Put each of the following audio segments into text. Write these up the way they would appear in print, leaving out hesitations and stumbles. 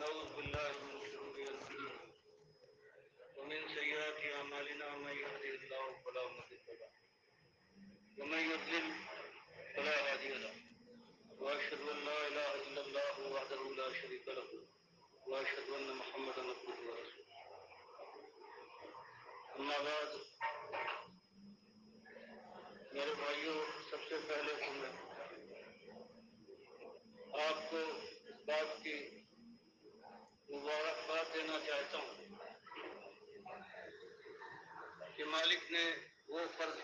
ونعوذ بالله من شرور أنفسنا ومن سيئات أعمالنا من يهده الله فلا مضل له ومن يضلل فلا هادي له وأشهد أن لا إله إلا الله وحده لا شريك له وأشهد أن محمدا عبده ورسوله أما بعد میرے بھائیوں سب سے پہلے تو میں آپ کو اس بات کی مبارکباد دینا چاہتا ہوں کہ مالک نے وہ فرض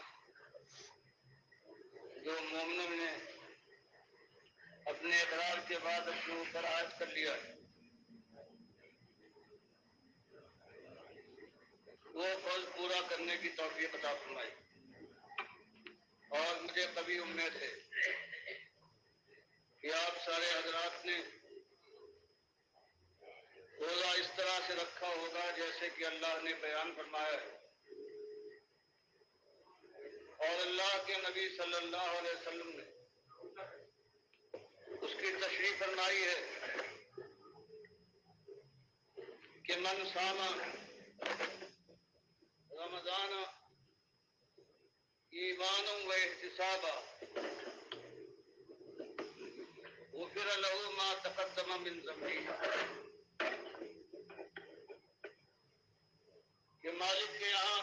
جو مومنوں نے اپنے اقرار کے بعد اپنے اوپر عائد کر لیا ہے وہ فرض پورا کرنے کی توفیق عطا فرمائی اور مجھے کبھی امید ہے کہ آپ سارے حضرات نے روزہ اس طرح سے رکھا ہوگا جیسے کہ اللہ نے بیان فرمایا ہے اور اللہ کے نبی صلی اللہ علیہ وسلم نے اس کی تشریح فرمائی ہے کہ من صام رمضان ایمانا و احتسابا غفر له ما تقدم من ذنبه کہ مالک کے یہاں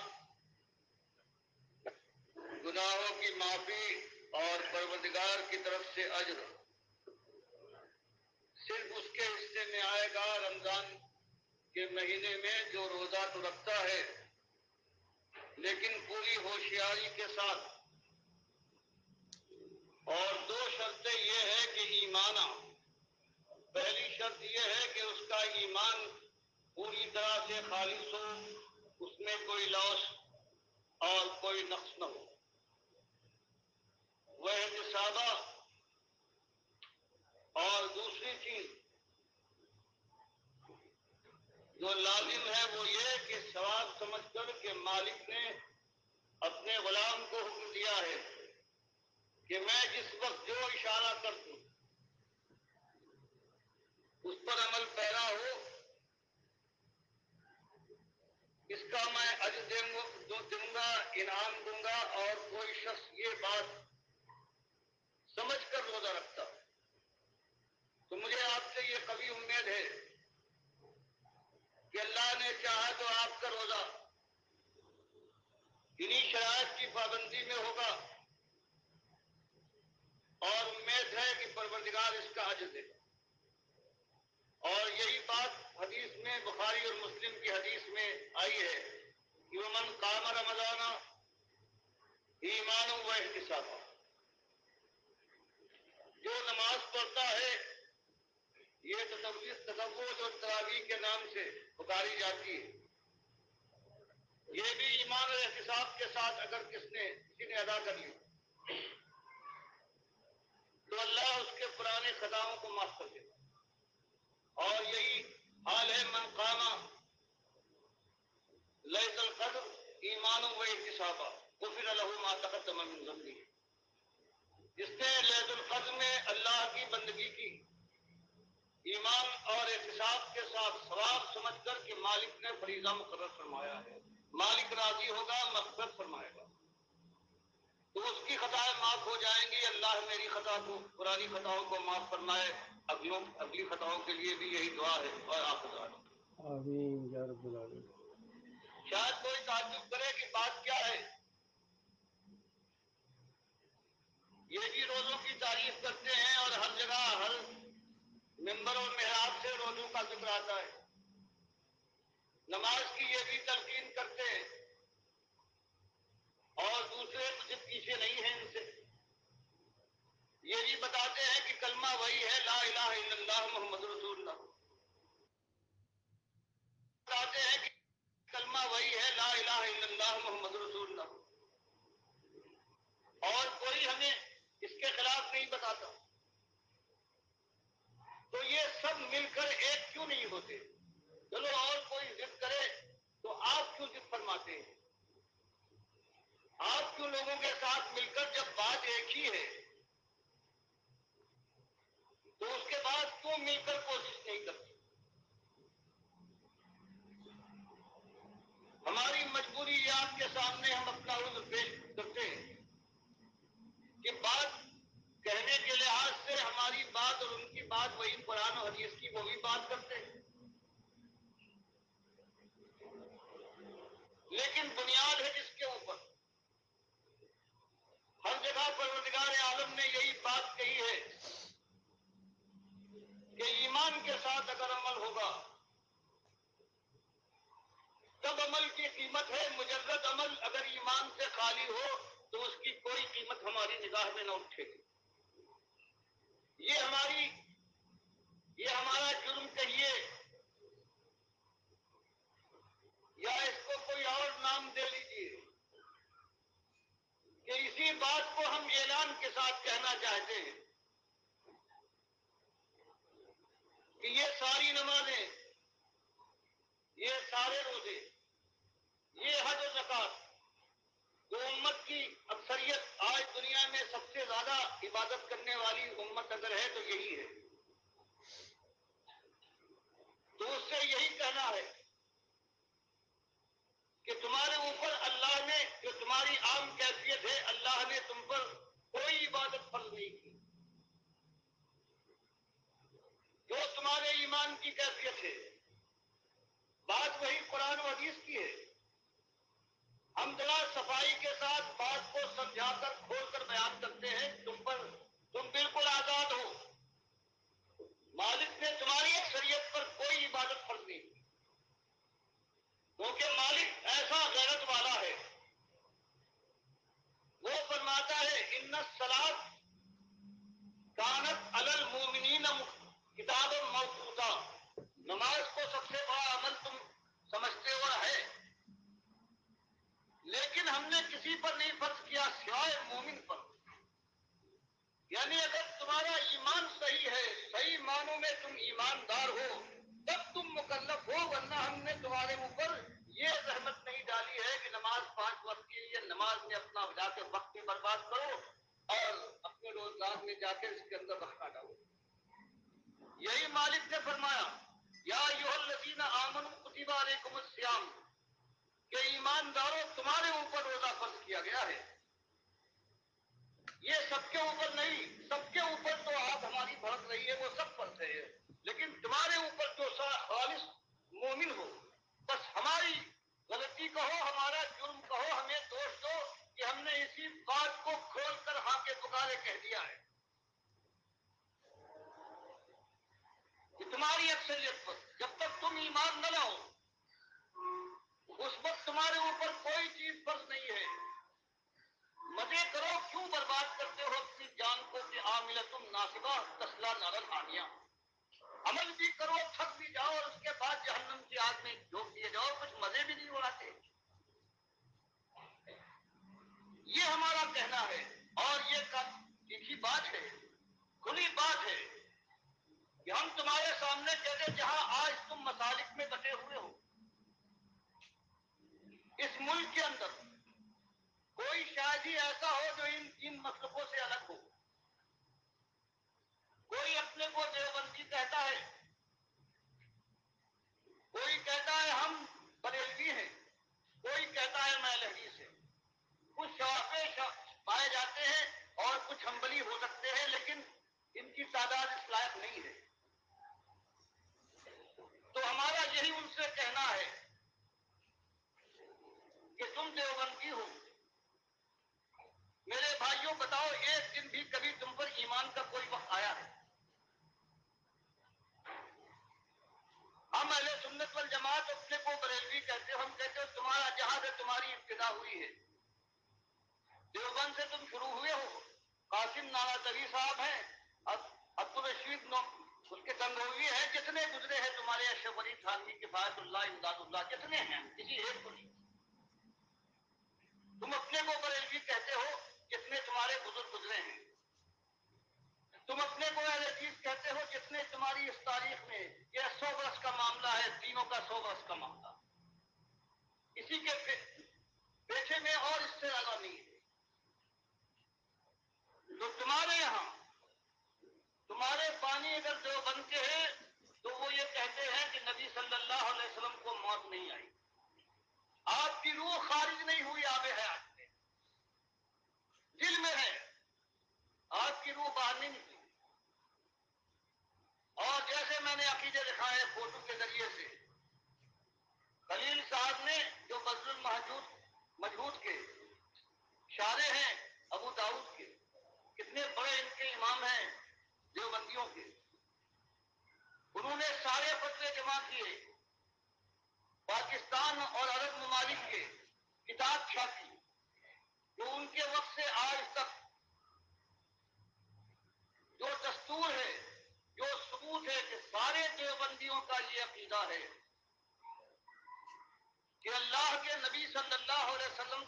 گناہوں کی معافی اور پروردگار کی طرف سے اجر صرف اس کے حصے میں آئے گا رمضان کے مہینے میں جو روزہ تو رکھتا ہے لیکن پوری ہوشیاری کے ساتھ اور دو شرطیں یہ ہے کہ ایمانہ پہلی شرط یہ ہے کہ اس کا ایمان پوری طرح سے خالص ہو اس میں کوئی لوث اور کوئی نقص نہ ہو وہ احتسابہ اور دوسری چیز جو لازم ہے وہ یہ کہ ثواب سمجھ کر کہ مالک نے اپنے غلام کو حکم دیا ہے کہ میں جس وقت جو اشارہ کر دوں اس پر عمل پیرا ہو اس کا میں اجر دوں گا انعام دوں گا اور کوئی شخص یہ بات سمجھ کر روزہ رکھتا تو مجھے آپ سے یہ کبھی امید ہے کہ اللہ نے چاہا تو آپ کا روزہ انہی شرائط کی پابندی میں ہوگا اور امید ہے کہ پروردگار اس کا اجر دے گا اور یہی بات حدیث میں بخاری اور مسلم کی حدیث میں آئی ہے کہ من قام رمضان ایمانا و احتسابا جو نماز پڑھتا ہے یہ تطوع اور تراویح کے نام سے پکاری جاتی ہے یہ بھی ایمان اور احتساب کے ساتھ اگر کسی نے ادا کر لی تو اللہ اس کے پرانے خطاؤں کو معاف کر دے گا اور یہی حال ہے من قام لیلۃ القدر ایمانا و احتسابا غفر له ما تقدم من ذنبه جس نے لیلۃ القدر میں اللہ کی بندگی کی ایمان اور احتساب کے ساتھ ثواب سمجھ کر کہ مالک نے فریضہ مقرر فرمایا ہے مالک راضی ہوگا مغفرت فرمائے گا تو اس کی خطائیں معاف ہو جائیں گی اللہ میری خطا کو پرانی خطاؤں کو معاف فرمائے اگلی خطاؤں کے لیے بھی یہی دعا ہے اور آپ آمین یا رب العالمین۔ شاید کوئی تعجب کرے کہ بات کیا ہے یہ بھی روزوں کی تعریف کرتے ہیں اور ہر جگہ ہر ممبر اور محراب سے روزوں کا ذکر آتا ہے نماز کی یہ بھی تلقین کرتے ہیں اور دوسرے کچھ پیچھے نہیں ہیں ان سے یہ بھی بتاتے ہیں کہ کلمہ وہی ہے لا الہ الا اللہ محمد رسول اللہ بتاتے ہیں کہ کلمہ وہی ہے لا الہ الا اللہ محمد رسول اللہ اور کوئی ہمیں اس کے خلاف نہیں بتاتا تو یہ سب مل کر ایک کیوں نہیں ہوتے چلو اور کوئی ضد کرے تو آپ کیوں ضد فرماتے ہیں آپ کیوں لوگوں کے ساتھ مل کر جب بات ایک ہی ہے تو اس کے بعد کیوں مل کر کوشش نہیں کرتے سامنے ہم اپنا عذر پیش کرتے ہیں کہ بات کہنے کے لحاظ سے ہماری بات اور ان کی بات وہی قرآن و حدیث کی وہ بھی بات کرتے ہیں، لیکن بنیاد ہے جس کے اوپر ہر جگہ پروردگار عالم نے یہی بات کہی ہے کہ ایمان کے ساتھ اگر عمل ہوگا تب عمل کی قیمت ہے، مجرد عمل اگر ایمان سے خالی ہو تو اس کی کوئی قیمت ہماری نگاہ میں نہ اٹھے گی۔ یہ ہمارا جرم کہیے یا اس کو کوئی اور نام دے لیجیے کہ اسی بات کو ہم اعلان کے ساتھ کہنا چاہتے ہیں کہ یہ ساری نمازیں، یہ سارے روزے، یہ حج و زکات، جو امت کی اکثریت آج دنیا میں سب سے زیادہ عبادت کرنے والی امت اگر ہے تو یہی ہے، تو اس سے یہی کہنا ہے کہ تمہارے اوپر اللہ نے، جو تمہاری عام کیفیت ہے، اللہ نے تم پر کوئی عبادت فرض نہیں کی، جو تمہارے ایمان کی کیفیت ہے، بات وہی قرآن و حدیث کی ہے۔ ہم ذرا صفائی کے ساتھ بات کو سمجھا کر کھول کر بیان کرتے ہیں، تم بالکل آزاد ہو، مالک نے تمہاری اکثریت پر کوئی عبادت فرض نہیں کی، کیونکہ مالک ایسا غیرت والا ہے، وہ فرماتا ہے ان الصلاۃ کانت علی المؤمنین کتاب موقوتا، نماز کو سب سے بڑا عمل تم سمجھتے ہو ہے، لیکن ہم نے کسی پر نہیں فرض کیا سوائے مومن پر، یعنی اگر تمہارا ایمان صحیح ہے، صحیح معنوں میں تم ایماندار ہو تب تم مکلف ہو، ورنہ ہم نے تمہارے اوپر یہ زحمت نہیں ڈالی ہے کہ نماز 5 وقت کی ہے، نماز میں اپنا جا کے وقت بھی برباد کرو اور اپنے روزگار میں جا کے اس کے اندر وقت ڈالو۔ یہی مالک نے فرمایا یا ایھا الذین آمنوا کتب علیکم الصیام، کہ ایمانداروں تمہارے اوپر روزہ فرض کیا گیا ہے، یہ سب کے اوپر نہیں، سب کے اوپر تو آپ ہماری بھڑک رہی ہے وہ سب فرض ہے، لیکن تمہارے اوپر جو خالص مومن ہو، بس ہماری غلطی کہو، ہمارا جرم کہو، ہمیں دوش دو کہ ہم نے اسی بات کو کھول کر ہاں کے پکارے کہہ دیا ہے کہ تمہاری اکثریت پر جب تک تم ایمان نہ لاؤ اس وقت تمہارے اوپر کوئی چیز فرض نہیں ہے، مزے کرو، کیوں برباد کرتے ہو اپنی جان کو کہ عاملۃ ناصبہ تصلی نارا حامیہ، عمل بھی کرو، تھک بھی جاؤ اور اس کے بعد جہنم کی آگ میں جھونک دیے جاؤ، کچھ مزے بھی نہیں اڑاتے۔ یہ ہمارا کہنا ہے اور یہ سیدھی بات ہے، کھلی بات ہے کہ ہم تمہارے سامنے کہتے جہاں آج تم مسالک میں بٹے ہوئے ہو، اس ملک کے اندر کوئی شاید ہی ایسا ہو جو ان مسلکوں سے الگ ہو، کوئی اپنے کو دیوبندی کہتا ہے، کوئی کہتا ہے ہم بریلوی ہیں، کوئی کہتا ہے میں لہری سے، کچھ شعبے پائے جاتے ہیں اور کچھ حنبلی ہو سکتے ہیں، لیکن ان کی تعداد اس لائق نہیں ہے، تو ہمارا یہی ان سے کہنا ہے کہ تم دیوبندی ہو، میرے بھائیوں بتاؤ ایک دن بھی کبھی تم پر ایمان کا کوئی وقت آیا ہے؟ ہم اہل سنت والجماعت اپنے کو بریلوی کہتے ہو، ہم کہتے ہو تمہارا جہاں سے تمہاری ابتدا ہوئی ہے، دیوبند سے تم شروع ہوئے ہو، قاسم نانوتوی صاحب ہیں، عبدالرشید اس کے گنگوی ہیں، جتنے گزرے ہیں تمہارے اشرف علی تھانوی، کفایت اللہ، امداد اللہ، جتنے ہیں کسی ایک کو نہیں، تم اپنے کو بریلوی کہتے ہو، جتنے تمہارے بزرگ گزرے ہیں، تم اپنے کو اہل حدیث کہتے ہو، جتنے تمہاری اس تاریخ میں یہ 100 برس کا معاملہ ہے، تینوں کا 100 برس کا معاملہ، اسی کے پیچھے میں اور اس سے زیادہ نہیں ہے، تو تمہارے یہاں تمہارے بانی اگر دیوبند کے ہیں تو وہ یہ کہتے ہیں کہ نبی صلی اللہ علیہ وسلم کو موت نہیں آئی، آپ کی روح خارج نہیں ہوئی آب حیات میں، دل میں ہے، آپ کی روح باہر نہیں نکلی. اور جیسے میں نے عقیدے دکھائے فوٹو کے ذریعے سے، خلیل صاحب نے جو بذل المجہود کے شارح ہیں ابو داؤد کے، کتنے بڑے ان کے امام ہیں دیوبندیوں کے، انہوں نے سارے فتوے جمع کیے، پاکستان اور عرب ممالک کے، کتاب چھاپی، جو ان کے وقت سے آج تک جو دستور ہے، جو ثبوت ہے کہ سارے دیوبندیوں کا یہ عقیدہ ہے کہ اللہ کے نبی صلی اللہ علیہ وسلم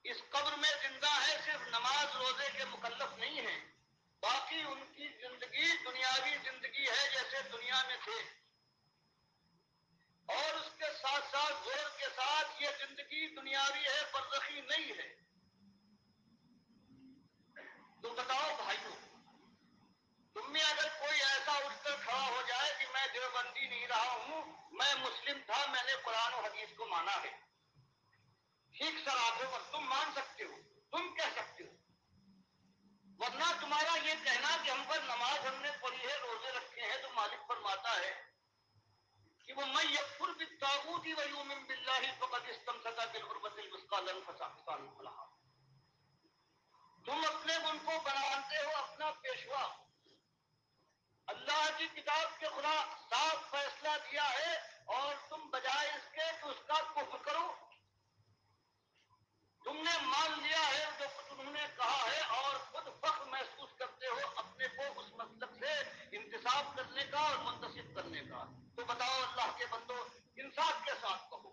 اس قبر میں زندہ ہے، صرف نماز روزے کے مکلف نہیں ہیں، باقی ان کی زندگی دنیاوی زندگی ہے جیسے دنیا میں تھے، اور اس کے ساتھ ساتھ زور کے ساتھ یہ زندگی دنیاوی ہے، برزخی نہیں ہے. تو بتاؤ بھائیوں، تم میں اگر کوئی ایسا اٹھ کر کھڑا ہو جائے کہ میں دیوبندی نہیں رہا ہوں، میں مسلم تھا، میں نے قرآن و حدیث کو مانا ہے، ٹھیک سر آنکھوں پر تم مان سکتے ہو، تم کہہ سکتے ہو، ورنہ تمہارا یہ کہنا کہ ہم پر نماز ہم نے پڑھی ہے، روزے رکھے ہیں، تو مالک فرماتا ہے کہ وہ من یکفر بالطاغوت ویؤمن باللہ فقد استمسک بالعروۃ الوثقی لا انفصام لها. تم اپنے ان کو بناتے ہو اپنا پیشوا، اللہ کی کتاب کے خدا صاف فیصلہ دیا ہے، اور تم بجائے اس کے کہ اس کا کفر کرو، تم نے مان لیا ہے جو کچھ انہوں نے کہا ہے، اور خود فخر محسوس کرتے ہو اپنے کو اس مسلک سے انتصاب کرنے کا اور منتسب کرنے کا. تو بتاؤ اللہ کے بندو، انصاف کے ساتھ کہو،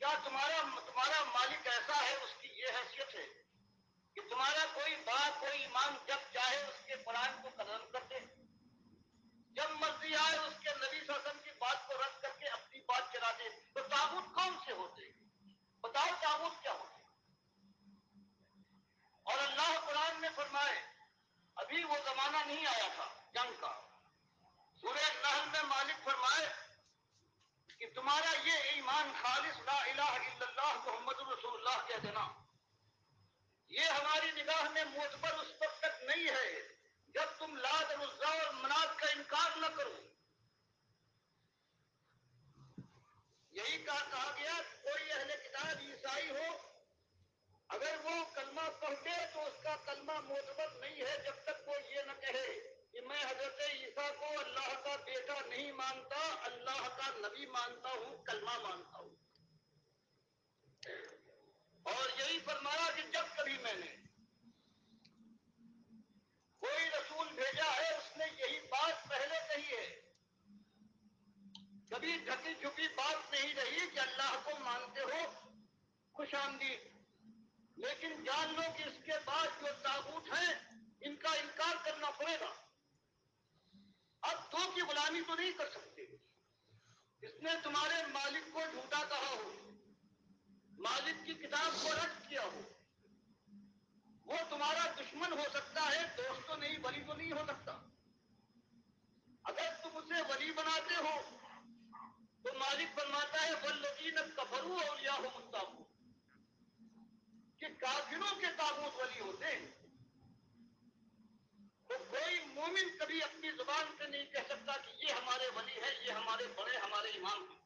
کیا تمہارا مالک ایسا ہے، اس کی یہ حیثیت ہے کہ تمہارا کوئی بڑا کوئی امام جب چاہے اس کے قرآن کو قلم کر دے، جب مرضی آئے اس کے نبی صلی اللہ علیہ وسلم کی بات کو رد کر کے اپنی بات چلا دے؟ تو طاغوت کون سے ہوتے ہیں؟ بتاؤ طاغوت کیا ہوتے ہیں؟ اور اللہ قرآن میں فرمائے ابھی وہ زمانہ نہیں آیا تھا جنگ کا، سورہ نحل میں مالک فرمائے کہ تمہارا یہ ایمان خالص لا الہ الا اللہ محمد رسول اللہ کہہ دینا، یہ ہماری نگاہ میں معتبر اس وقت تک نہیں ہے جب تم لات اور عزا اور منات کا انکار نہ کرو. یہی کہا گیا کوئی اہل کتاب عیسائی ہو، اگر وہ کلمہ پڑھتے تو اس کا کلمہ معتبر نہیں ہے جب تک وہ یہ نہ کہے کہ میں حضرت عیسیٰ کو اللہ کا بیٹا نہیں مانتا، اللہ کا نبی مانتا ہوں، کلمہ مانتا ہوں. اور یہی فرمایا کہ جب کبھی میں نے کوئی رسول بھیجا ہے اس نے یہی بات پہلے کہی ہے، کبھی ڈھکی چھپی بات نہیں رہی کہ اللہ کو مانتے ہو خوش آمدید، لیکن جان لو کہ اس کے بعد جو طاغوت ہیں ان کا انکار کرنا پڑے گا. اب دو کی غلامی تو نہیں کر سکتے. اس نے تمہارے مالک کو جھوٹا کہا ہو، مالک کی کتاب کو رد کیا ہو، وہ تمہارا دشمن ہو سکتا ہے، دوست تو نہیں، ولی تو نہیں ہو سکتا. اگر تم اسے ولی بناتے ہو تو مالک فرماتا ہے والذین کفروا اولیاءہم الطاغوت، کہ کافروں کے طاغوت ولی ہوتے ہیں. تو کوئی مومن کبھی اپنی زبان سے نہیں کہہ سکتا کہ یہ ہمارے ولی ہے، یہ ہمارے بڑے، ہمارے امام ہیں،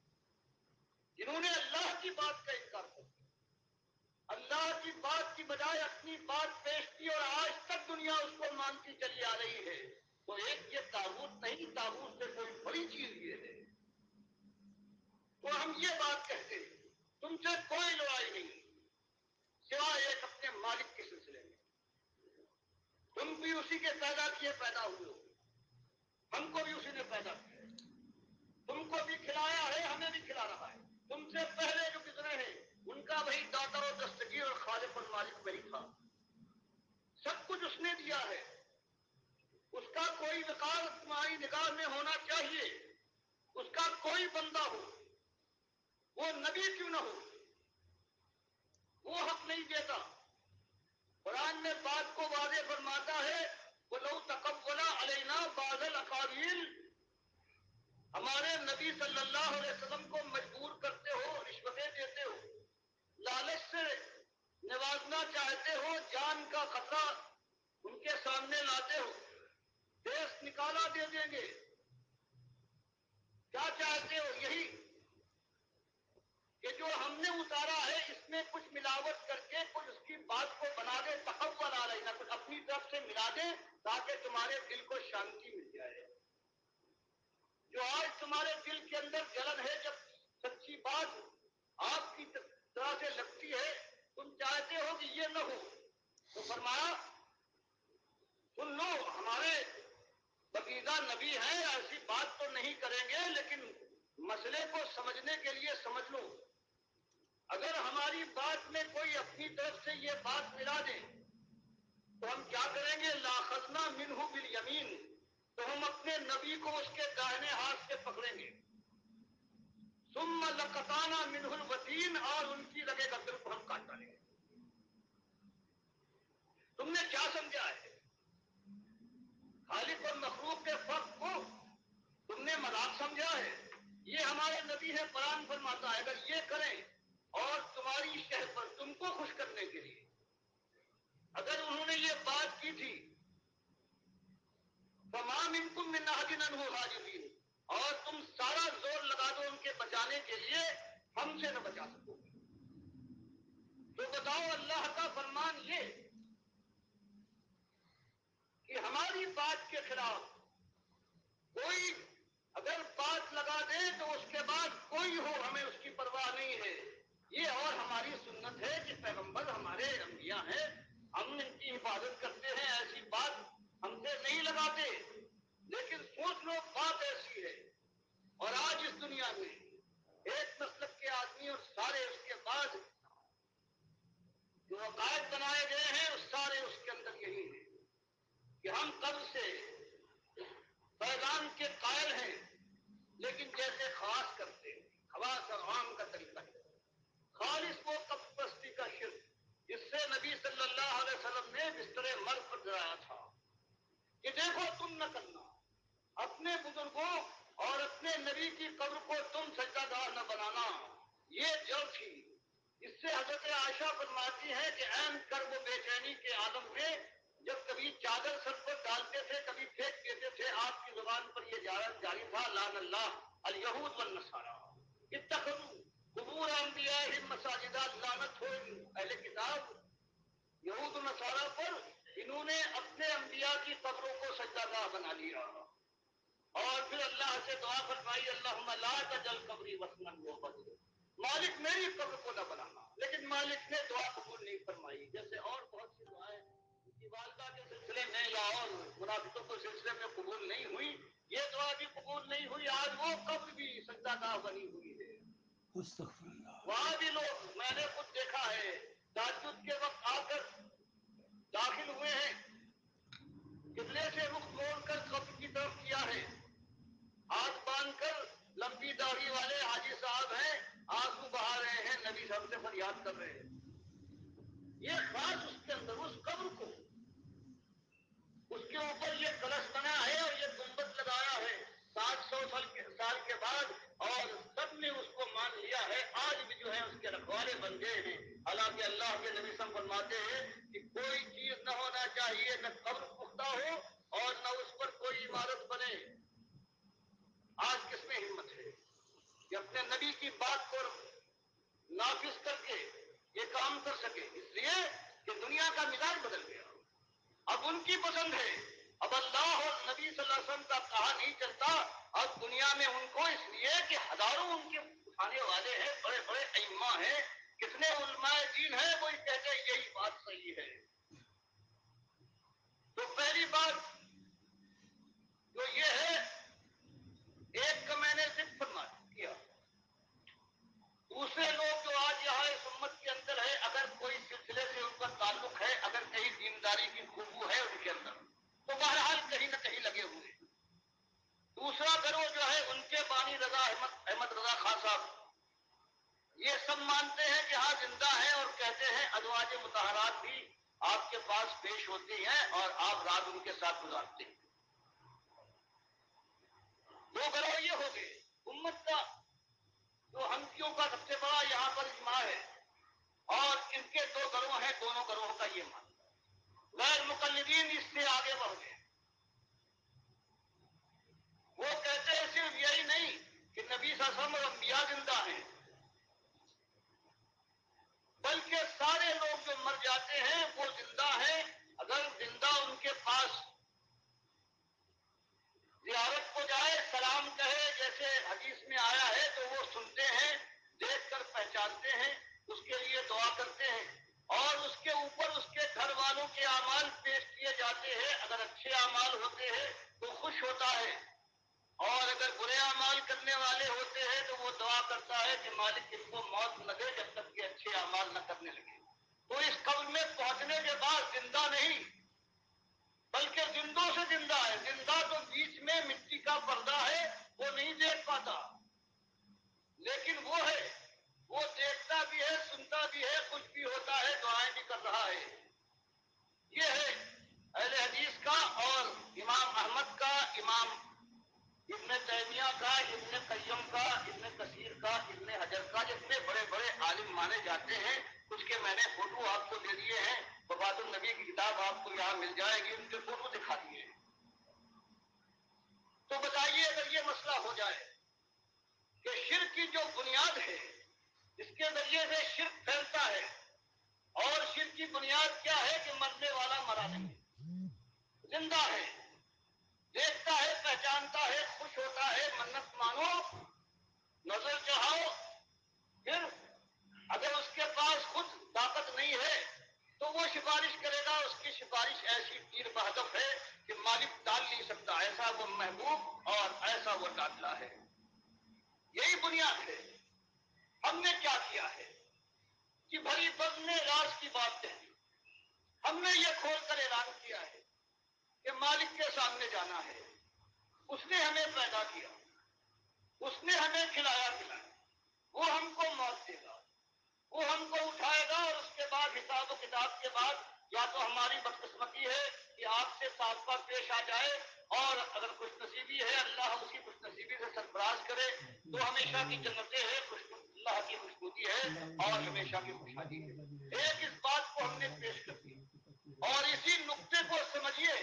جنہوں نے اللہ کی بات کا انکار کر دیا، اللہ کی بات کی بجائے اپنی بات پیش کی، اور آج تک دنیا اس کو مانتی چلی آ رہی ہے. تو ایک یہ طاغوت نہیں، طاغوت سے کوئی بڑی چیز یہ ہے. تو ہم یہ بات کہتے ہیں تم سے کوئی لڑائی نہیں سوائے ایک اپنے مالک کے سلسلے میں. تم بھی اسی کے پیدا کیے پیدا ہوئے ہو، ہم کو بھی اسی نے پیدا کیا، تم کو بھی کھلایا ہے، ہمیں بھی کھلا رہا ہے. تم سے پہلے جو گزرے ہیں ان کا وہی داتا اور دستگیر اور خالق اور مالک وہی تھا. سب کچھ اس نے دیا ہے. اس کا کوئی وقار تمہاری نگاہ میں ہونا چاہیے. اس کا کوئی بندہ ہو، وہ نبی کیوں نہ ہو، وہ حق نہیں دیتا. قرآن میں بات کو واضح فرماتا ہے وَلَوْ تَقَوَّلَ عَلَيْنَا بَعْضَ الْأَقَاوِيلِ، ہمارے نبی صلی اللہ علیہ وسلم کو مجبور کرتے ہو، رشوتیں دیتے ہو، لالچ سے نوازنا چاہتے ہو، جان کا خطرہ ان کے سامنے لاتے ہو، دیس نکالا دے دیں گے، کیا چاہتے ہو؟ یہی کہ جو ہم نے اتارا ہے اس میں کچھ ملاوٹ کر کے کچھ اس کی بات کو بنا دے، تحول آ رہی نہ کچھ اپنی طرف سے ملا دے تاکہ تمہارے دل کو شانتی مل جائے۔ جو آج تمہارے دل کے اندر جلن ہے، جب سچی بات آپ کی طرح سے لگتی ہے تم چاہتے ہو کہ یہ نہ ہو، تو فرمایا سن لو، ہمارے بقیدہ نبی ہیں، ایسی بات تو نہیں کریں گے، لیکن مسئلے کو سمجھنے کے لیے سمجھ لو۔ اگر ہماری بات میں کوئی اپنی طرف سے یہ بات ملا دے تو ہم کیا کریں گے؟ لاخذنا منہ بالیمین، تو ہم اپنے نبی کو اس کے داہنے ہاتھ سے پکڑیں گے، ثم لقطعنا منہ الوتین، اور ان کی رگے کا دل کو ہم کاٹ ڈالیں گے۔ تم نے کیا سمجھا ہے؟ خالق اور مخلوق کے فرق کو تم نے مذاق سمجھا ہے؟ یہ ہمارے نبی ہے، قرآن فرماتا ہے اگر یہ کریں اور تمہاری شہر پر تم کو خوش کرنے کے لیے اگر انہوں نے یہ بات کی تھی، فما منکم من احد عنہ حاجزین، اور تم سارا زور لگا دو ان کے بچانے کے لیے، ہم سے نہ بچا سکو گے۔ تو بتاؤ، اللہ کا فرمان یہ کہ ہماری بات کے خلاف کوئی اگر بات لگا دے تو اس کے بعد کوئی ہو ہمیں اس کی پرواہ نہیں ہے۔ یہ اور ہماری سنت ہے کہ پیغمبر ہمارے انبیاء ہیں، ہم ان کی حفاظت کرتے ہیں، ایسی بات ہم سے نہیں لگاتے۔ لیکن سوچ لو، بات ایسی ہے اور آج اس دنیا میں ایک مسلک کے آدمی اور سارے اس کے بعد جو عقائد بنائے گئے ہیں اس سارے اس کے اندر یہی ہے کہ ہم کب سے فیضان کے قائل ہیں، لیکن جیسے خاص کرتے ہیں، خواص اور عام کا طریقہ ہے۔ خالص وہ کف پرستی کا شرک جس سے نبی صلی اللہ علیہ وسلم نے بستر مرگ پر ڈرایا تھا کہ دیکھو تم نہ کرنا، اپنے بزرگوں اور اپنے نبی کی قبر کو تم سجدہ گاہ نہ بنانا، یہ جڑ تھی۔ اس سے حضرت عائشہ فرماتی ہے کہ عین کرب و بے چینی کے عالم میں جب کبھی چادر سر پر ڈالتے تھے، کبھی پھینک دیتے تھے، آپ کی زبان پر یہ جاری تھا، لعن اللہ الیہود والنصارى اتخذوا قبور انبیائہم مساجد، لعنت ہو اہل کتاب یہود و نصارہ پر، انہوں نے اپنے انبیاء کی قبروں کو سجدہ گاہ بنا لیا۔ اور پھر اللہ سے دعا فرمائی، اللہم لا تجعل قبری وثنا یعبد، مالک میری قبر کو نہ بنانا، لیکن مالک نے دعا قبول نہیں فرمائی۔ جیسے اور بہت سی دعائیں ان کی والدہ کے سلسلے میں یا اور منافقوں کے سلسلے میں قبول نہیں ہوئی، یہ دعا بھی قبول نہیں ہوئی۔ آج وہ قبر بھی سجدہ گاہ بنی ہوئی ہے، استغفر اللہ۔ وہاں بھی لوگ، میں نے خود دیکھا ہے، تہجد کے وقت آ کر داخل ہوئے ہیں، قبلے سے رخ موڑ کر قبر کی طرف کیا ہے، ہاتھ باندھ کر، لمبی داڑھی والے حاجی صاحب ہیں، آنسو بہا رہے ہیں، نبی صاحب سے فریاد کر رہے ہیں۔ یہ خاص اس کے اندر اس قبر کو، اس کے اوپر یہ کلش بنا ہے اور یہ گنبد لگایا ہے 700 سال کے بعد، اور سب نے اس کو مان لیا ہے، آج بھی جو ہے اس کے رکھوالے بن گئے ہیں۔ حالانکہ اللہ کے نبی صاحب فرماتے ہیں کہ کوئی چیز نہ ہونا چاہیے، نہ قبر پختہ ہو اور نہ اس پر کوئی عمارت بنے۔ آج کس میں ہمت ہے کہ اپنے نبی کی بات کو نافذ کر کے یہ کام کر سکے؟ اس لیے کہ دنیا کا مزاج بدل گیا، اب ان کی پسند ہے، اب اللہ اور نبی صلی اللہ علیہ وسلم کا کہا نہیں چلتا۔ اب دنیا میں ان کو اس لیے کہ ہزاروں ان کے اٹھانے والے ہیں، بڑے بڑے ائمہ ہیں، کتنے علماء دین ہیں، وہی کہتے ہیں یہی بات صحیح ہے۔ تو پہلی بات جو یہ ہے، ایک کا میں نے ذکر فرما کیا، دوسرے لوگ جو آج یہاں اس امت کے اندر ہے، اگر کوئی سلسلے سے ان کا تعلق ہے، اگر کہیں دینداری کی خوشبو ہے ان کے اندر، تو بہرحال کہیں نہ کہیں لگے ہوئے۔ دوسرا گروہ جو ہے ان کے بانی رضا احمد رضا خان صاحب، یہ سب مانتے ہیں کہ ہاں زندہ ہیں، اور کہتے ہیں ازواج مطہرات بھی آپ کے پاس پیش ہوتی ہیں اور آپ رات ان کے ساتھ گزارتے ہیں۔ دو گروہ یہ ہو گئے۔ دونوں گروہوں کا یہ ماننا ہے۔ غیر مقلدین اس سے آگے بڑھ گئے، وہ کہتے ہیں صرف یہی نہیں کہ نبی صلی اللہ علیہ وسلم اور انبیاء زندہ ہیں، بلکہ سارے لوگ جو مر جاتے ہیں وہ زندہ ہیں۔ اگر زندہ ان کے پاس زیارت کو جائے، سلام کہے، جیسے حدیث میں آیا ہے، تو وہ سنتے ہیں، دیکھ کر پہچانتے ہیں، اس کے لیے دعا کرتے ہیں، اور اس کے اوپر اس کے گھر والوں کے اعمال پیش کیے جاتے ہیں۔ اگر اچھے اعمال ہوتے ہیں تو خوش ہوتا ہے، اور اگر برے اعمال کرنے والے ہوتے ہیں تو وہ دعا کرتا ہے کہ مالک ان کو موت نہ دے جب تک کہ اچھے اعمال نہ کرنے لگے۔ تو اس قبر میں پہنچنے کے بعد زندہ نہیں بلکہ زندوں سے زندہ ہے۔ زندہ تو بیچ میں مٹی کا پردہ ہے، وہ نہیں دیکھ پاتا، لیکن وہ ہے، وہ دیکھتا بھی ہے، سنتا بھی ہے، کچھ بھی ہوتا ہے، دعائیں بھی کر رہا ہے۔ یہ ہے اہل حدیث کا اور امام احمد کا، امام ابن تیمیہ کا، ابن قیم کا، ابن کثیر کا، ابن حجر کا، جتنے بڑے بڑے عالم مانے جاتے ہیں، کچھ کے میں نے فوٹو آپ کو دے دیے ہیں، وفات النبی کی کتاب آپ کو یہاں مل جائے گی، ان کے فوٹو دکھا دیے ہیں۔ تو بتائیے اگر یہ مسئلہ ہو جائے کہ شرک کی جو بنیاد ہے، اس کے ذریعے سے شرک پھیلتا ہے، اور شرک کی بنیاد کیا ہے کہ مرنے والا مرا نہیں، زندہ ہے، دیکھتا ہے، پہچانتا ہے، خوش ہوتا ہے، منت مانو، نظر چڑھاؤ، پھر اگر اس کے پاس خود طاقت نہیں ہے تو وہ سفارش کرے گا، اس کی سفارش ایسی تیر بہدف ہے کہ مالک ٹال نہیں سکتا، ایسا وہ محبوب اور ایسا وہ ڈاٹلا ہے۔ یہی بنیاد ہے۔ ہم نے کیا کیا ہے کہ بھری بزم راز کی بات کہی، ہم نے یہ کھول کر اعلان کیا ہے کہ مالک کے سامنے جانا ہے، اس نے ہمیں پیدا کیا، اس نے ہمیں کھلایا پلایا، وہ ہم کو موت دے گا، وہ ہم کو اٹھائے گا، اور اس کے بعد حساب و کتاب کے بعد یا تو ہماری بدقسمتی ہے کہ آپ سے سابقہ پیش آ جائے، اور اگر خوش نصیبی ہے اللہ اسی خوش نصیبی سے سرفراز کرے تو ہمیشہ کی جنتیں ہیں، اللہ کی خوشبودی ہے اور ہمیشہ کی خوشحالی ہے۔ ایک اس بات کو ہم نے پیش کر دیا، اور اسی نقطے کو سمجھیے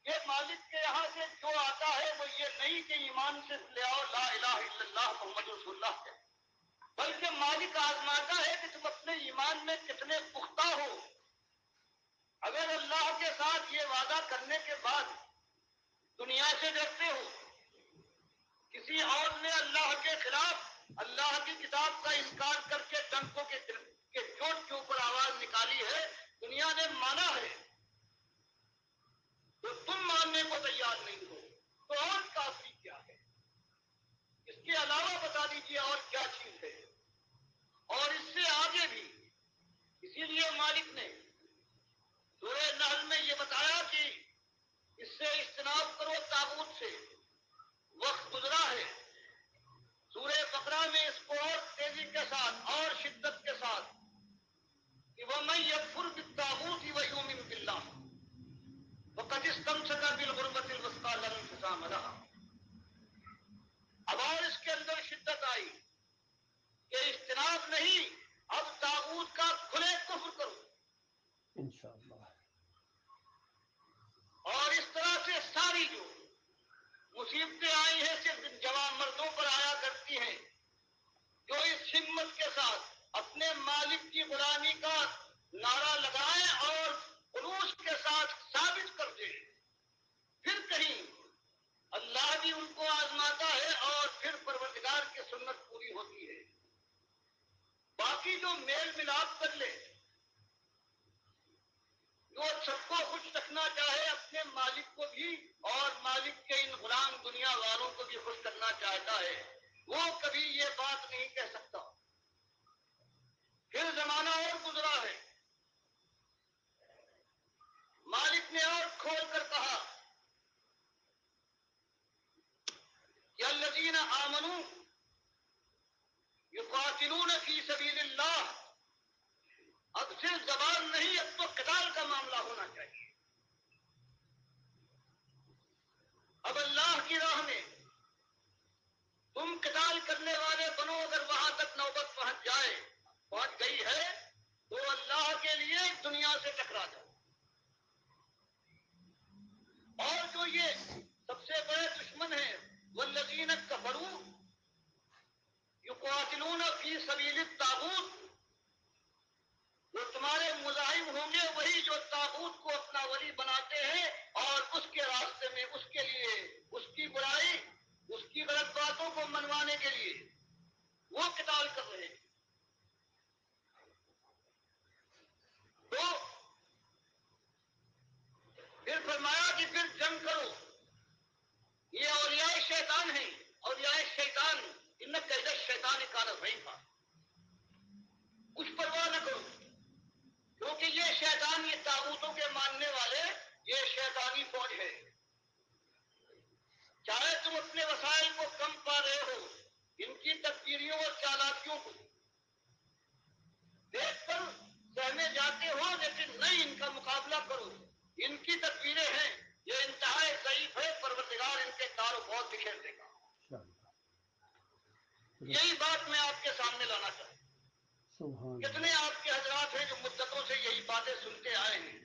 کہ مالک کے یہاں سے جو آتا ہے وہ یہ نہیں کہ ایمان سے لے آؤ لا الہ الا اللہ محمد رسول اللہ ہے، بلکہ مالک آزماتا ہے کہ تم اپنے ایمان میں کتنے پختہ ہو۔ اگر اللہ کے ساتھ یہ وعدہ کرنے کے بعد دنیا سے ڈرتے ہو، کسی اور نے اللہ کے خلاف اللہ کی کتاب کا انکار کر کے ڈنکوں کے چوٹ کے اوپر آواز نکالی ہے، دنیا نے مانا ہے، تو تم ماننے کو تیار نہیں ہو تو اور کافی کیا ہے؟ اس کے علاوہ بتا دیجیے اور کیا چیز ہے؟ اور اس سے آگے بھی، اسی لیے مالک نے سورہ نحل میں یہ بتایا کہ اس سے اجتناب کرو طاغوت سے، وقت گزرا ہے۔ سورہ بقرہ میں اس کو اور تیزی کے ساتھ اور شدت کے ساتھ کہ وَمَن يَكْفُرْ بِالطَّاغُوتِ وَيُؤْمِنْ بِاللَّهِ وَقَدِ اسْتَمْسَكَ بِالْعُرْوَةِ الْوُثْقَىٰ لَا انفصام لَهَا۔ اب اور اس کے اندر شدت آئی کہ اجتناب نہیں، اب طاغوت کا کھلے کفر کرو انشاءاللہ۔ اور اس طرح سے ساری جو مصیبتیں آئی ہیں صرف جوان مردوں پر آیا کرتی ہیں جو اس ہمت کے ساتھ اپنے مالک کی غلامی کا نعرہ لگائیں اور خلوص کے ساتھ ثابت کر دیں، پھر کہیں اللہ بھی ان کو آزماتا ہے اور پھر پروردگار کی سنت پوری ہوتی ہے۔ باقی جو میل ملاپ کر لے، جو سب کو خوش رکھنا چاہے، اپنے مالک کو بھی اور مالک کے ان غلام دنیا والوں کو بھی خوش کرنا چاہتا ہے، وہ کبھی یہ بات نہیں کہہ سکتا۔ پھر زمانہ اور گزرا ہے، مالک نے اور کھول کر کہا کہ الذین آمنوا یقاتلون فی سبیل اللہ۔ اب صرف زبان نہیں، اب تو قتال کا معاملہ ہونا چاہیے۔ اب اللہ کی راہ میں تم قتال کرنے والے بنو، اگر وہاں تک نوبت پہنچ گئی ہے منوانے کے لیے وہ قتال کر رہے ہیں. تو پھر فرمایا کہ پھر جنگ کرو. یہ اولیاء شیطان ہیں. اولیاء شیطان ان قید شیطان کان ضعیفا. کچھ پرواہ نہ کرو کیونکہ یہ شیطان، یہ طاغوتوں کے ماننے والے، یہ شیطانی فوج ہے. چاہے تم اپنے وسائل کو کم پا رہے ہو، ان کی تدبیریوں اور چالاکیوں کو دیکھ کر سہمے جاتے ہو، لیکن نہیں، ان کا مقابلہ کرو. ان کی تدبیریں ہیں، یہ انتہائی ضعیف ہے. پروردگار ان کے دار و بہت بکھیر دے گا. یہی بات میں آپ کے سامنے لانا چاہتا ہوں. کتنے آپ کے حضرات ہیں جو مدتوں سے یہی باتیں سنتے آئے ہیں،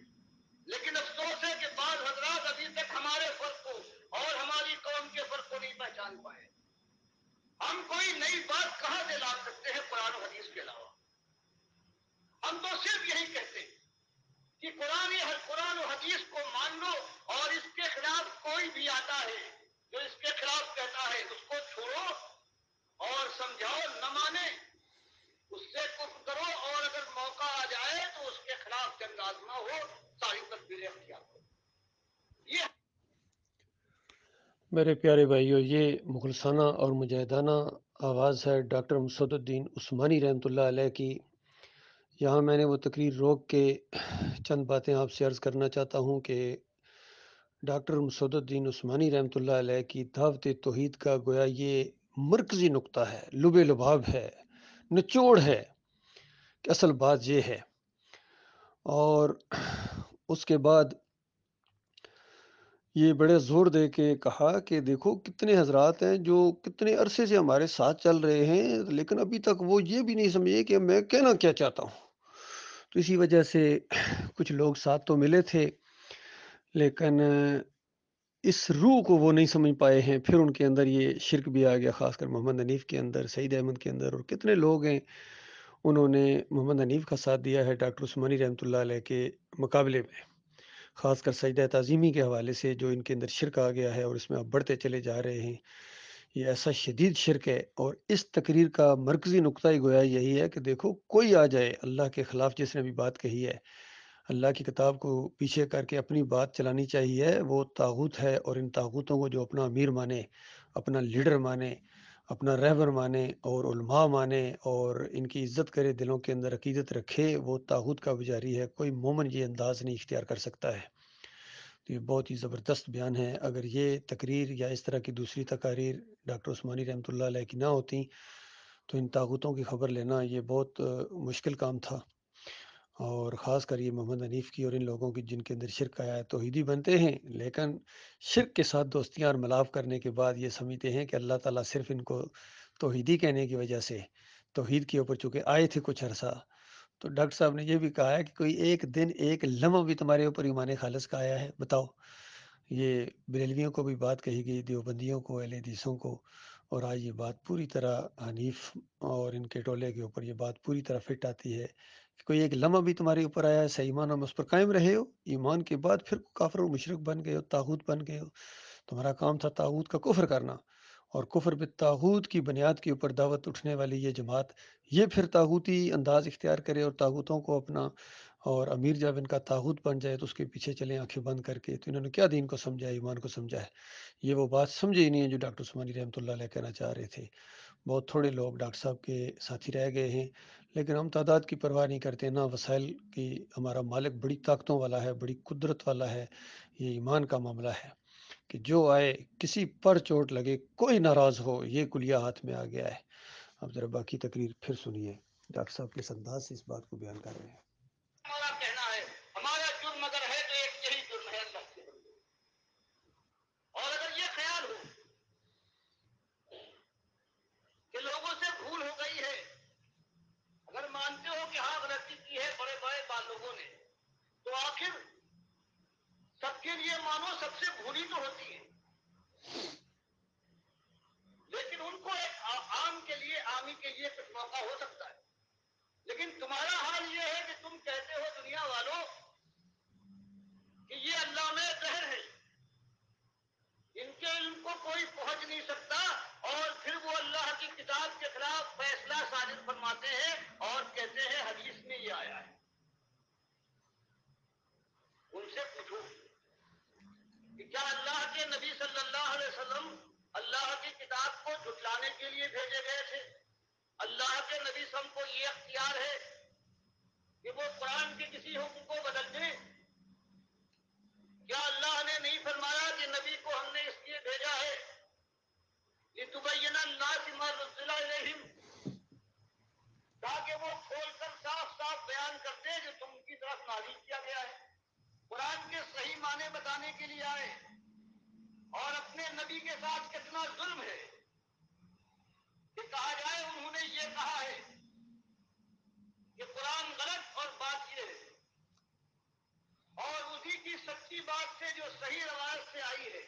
لیکن افسوس ہے کہ بعض حضرات ابھی تک ہمارے فرق کو اور ہماری قوم کے فرق کو نہیں پہچان پائے. ہم کوئی نئی بات کہاں سے لا سکتے ہیں قرآن و حدیث کے علاوہ؟ ہم تو صرف یہی کہتے ہیں کہ قرآن و حدیث کو مان لو، اور اس کے خلاف کوئی بھی آتا ہے جو اس کے خلاف کہتا ہے اس کو چھوڑو اور سمجھاؤ. نہ مانے اس سے کفر کرو، اور اگر موقع آ جائے تو اس کے خلاف جنگ آزما ہو، ساری تدبیریں اختیار کرو. یہ میرے پیارے بھائیو، یہ مخلصانہ اور مجاہدانہ آواز ہے ڈاکٹر مسعود الدین عثمانی رحمۃ اللہ علیہ کی. یہاں میں نے وہ تقریر روک کے چند باتیں آپ سے عرض کرنا چاہتا ہوں کہ ڈاکٹر مسعود الدین عثمانی رحمۃ اللہ علیہ کی دعوت توحید کا گویا یہ مرکزی نقطہ ہے، لب لباب ہے، نچوڑ ہے کہ اصل بات یہ ہے. اور اس کے بعد یہ بڑے زور دے کے کہا کہ دیکھو کتنے حضرات ہیں جو کتنے عرصے سے ہمارے ساتھ چل رہے ہیں، لیکن ابھی تک وہ یہ بھی نہیں سمجھے کہ میں کہنا کیا چاہتا ہوں. تو اسی وجہ سے کچھ لوگ ساتھ تو ملے تھے، لیکن اس روح کو وہ نہیں سمجھ پائے ہیں. پھر ان کے اندر یہ شرک بھی آ گیا، خاص کر محمد حنیف کے اندر، سعید احمد کے اندر، اور کتنے لوگ ہیں انہوں نے محمد حنیف کا ساتھ دیا ہے ڈاکٹر عثمانی رحمۃ اللہ علیہ کے مقابلے میں، خاص کر سجدہ تعظیمی کے حوالے سے جو ان کے اندر شرک آ گیا ہے اور اس میں آپ بڑھتے چلے جا رہے ہیں. یہ ایسا شدید شرک ہے. اور اس تقریر کا مرکزی نقطہ ہی گویا یہی ہے کہ دیکھو کوئی آ جائے اللہ کے خلاف، جس نے بھی بات کہی ہے، اللہ کی کتاب کو پیچھے کر کے اپنی بات چلانی چاہیے، وہ طاغوت ہے. اور ان طاغوتوں کو جو اپنا امیر مانے، اپنا لیڈر مانے، اپنا رہبر مانے اور علماء مانے اور ان کی عزت کرے، دلوں کے اندر عقیدت رکھے، وہ طاغوت کا پجاری ہے. کوئی مومن یہ انداز نہیں اختیار کر سکتا ہے. تو یہ بہت ہی زبردست بیان ہے. اگر یہ تقریر یا اس طرح کی دوسری تقاریر ڈاکٹر عثمانی رحمۃ اللہ علیہ کی نہ ہوتی تو ان طاغوتوں کی خبر لینا یہ بہت مشکل کام تھا. اور خاص کر یہ محمد حنیف کی اور ان لوگوں کی جن کے اندر شرک آیا ہے، توحیدی بنتے ہیں لیکن شرک کے ساتھ دوستیاں اور ملاپ کرنے کے بعد یہ سمجھتے ہیں کہ اللہ تعالیٰ صرف ان کو توحیدی کہنے کی وجہ سے توحید کے اوپر چونکہ آئے تھے کچھ عرصہ. تو ڈاکٹر صاحب نے یہ بھی کہا ہے کہ کوئی ایک دن ایک لمحہ بھی تمہارے اوپر ایمان خالص کا آیا ہے؟ بتاؤ. یہ بریلویوں کو بھی بات کہی گئی، دیوبندیوں کو، اہل حدیثوں کو، اور آج یہ بات پوری طرح حنیف اور ان کے ٹولے کے اوپر یہ بات پوری طرح فٹ آتی ہے کہ کوئی ایک لمحہ بھی تمہارے اوپر آیا ہے صحیح ایمان ہم اس پر قائم رہے ہو، ایمان کے بعد پھر کافر و مشرک بن گئے ہو، طاغوت بن گئے ہو. تمہارا کام تھا طاغوت کا کفر کرنا، اور کفر بالطاغوت کی بنیاد کے اوپر دعوت اٹھنے والی یہ جماعت یہ پھر طاغوتی انداز اختیار کرے اور طاغوتوں کو اپنا، اور امیر جب ان کا طاغوت بن جائے تو اس کے پیچھے چلیں آنکھیں بند کر کے. تو انہوں نے کیا دین کو سمجھا ہے، ایمان کو سمجھا ہے؟ یہ وہ بات سمجھے ہی نہیں ہے جو ڈاکٹر عثمانی رحمۃ اللہ علیہ کہنا چاہ رہے تھے. بہت تھوڑے لوگ ڈاکٹر صاحب کے ساتھی رہ گئے ہیں، لیکن ہم تعداد کی پرواہ نہیں کرتے، نہ وسائل کی. ہمارا مالک بڑی طاقتوں والا ہے، بڑی قدرت والا ہے. یہ ایمان کا معاملہ ہے کہ جو آئے، کسی پر چوٹ لگے، کوئی ناراض ہو، یہ کلیہ ہاتھ میں آ گیا ہے. اب ذرا باقی تقریر پھر سنیے، ڈاکٹر صاحب کس انداز سے اس بات کو بیان کر رہے ہیں. ہمارا کہنا ہے، ہمارا جرم اگر ہے تو ایک یہی جرم ہے اللہ کے بندے. اور اگر یہ خیال ہو کہ لوگوں سے بھول ہو گئی ہے، اگر مانتے ہو کہ ہاں غلطی کی ہے بڑے بڑے بال لوگوں نے، تو آخر سب کے لیے مانو سب سے بھولی تو ہوتی ہے، لیکن ان کو ایک عام کے لیے، عامی کے لیے کچھ موقع ہو سکتا ہے. لیکن تمہارا حال یہ ہے کہ تم کہتے ہو دنیا والوں کہ یہ علامہ زہر ہے، ان کے علم کو کوئی پہنچ نہیں سکتا، اور پھر وہ کتاب کے خلاف فیصلہ صادر فرماتے ہیں اور کہتے ہیں حدیث میں یہ آیا ہے. ان سے پوچھو کہ کیا اللہ کے نبی صلی اللہ علیہ وسلم اللہ کی کتاب کو جھٹلانے کے لیے بھیجے گئے تھے؟ اللہ کے نبی صلی اللہ علیہ وسلم کو یہ اختیار ہے کہ وہ قرآن کے کسی حکم کو بدل دیں؟ کیا اللہ نے نہیں فرمایا کہ نبی کو ہم نے اس لیے بھیجا ہے لِتُبَيِّنَ النَّاسِ مَا نُزِّلَ إِلَيْهِمْ، تاکہ وہ کھول کر صاف صاف بیان کرتے جو تم کی طرف نازل کیا گیا ہے. قرآن کے صحیح معنی بتانے کے لیے آئے. اور اپنے نبی کے ساتھ کتنا ظلم ہے کہ کہا جائے انہوں نے یہ کہا ہے کہ قرآن غلط اور بات یہ ہے، اور اسی کی سچی بات سے جو صحیح روایت سے آئی ہے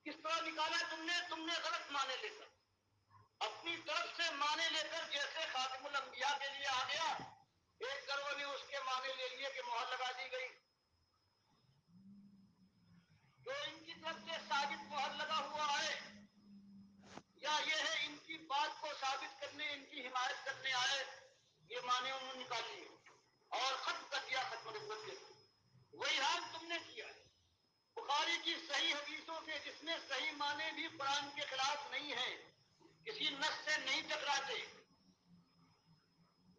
کس طرح نکالا تم نے غلط معنی لے کر، اپنی طرف سے معنی لے کر، جیسے خاتم الانبیاء کے لیے آ گیا، ایک گروہ نے اس کے معنی لے لیے کہ مہر لگا دی گئی. جو ان کی طرف سے ثابت مہر لگا ہوا ہے، یا یہ ہے ان کی بات کو ثابت کرنے، ان کی حمایت کرنے آئے، یہ معنی انہوں نے نکال لیے اور ختم کر دیا ختم نبوت کے. وہی حال تم نے کیا ہے. بخاری کی صحیح حدیثوں سے جس میں صحیح معنی بھی قرآن کے خلاف نہیں ہے، کسی نص سے نہیں ٹکراتے،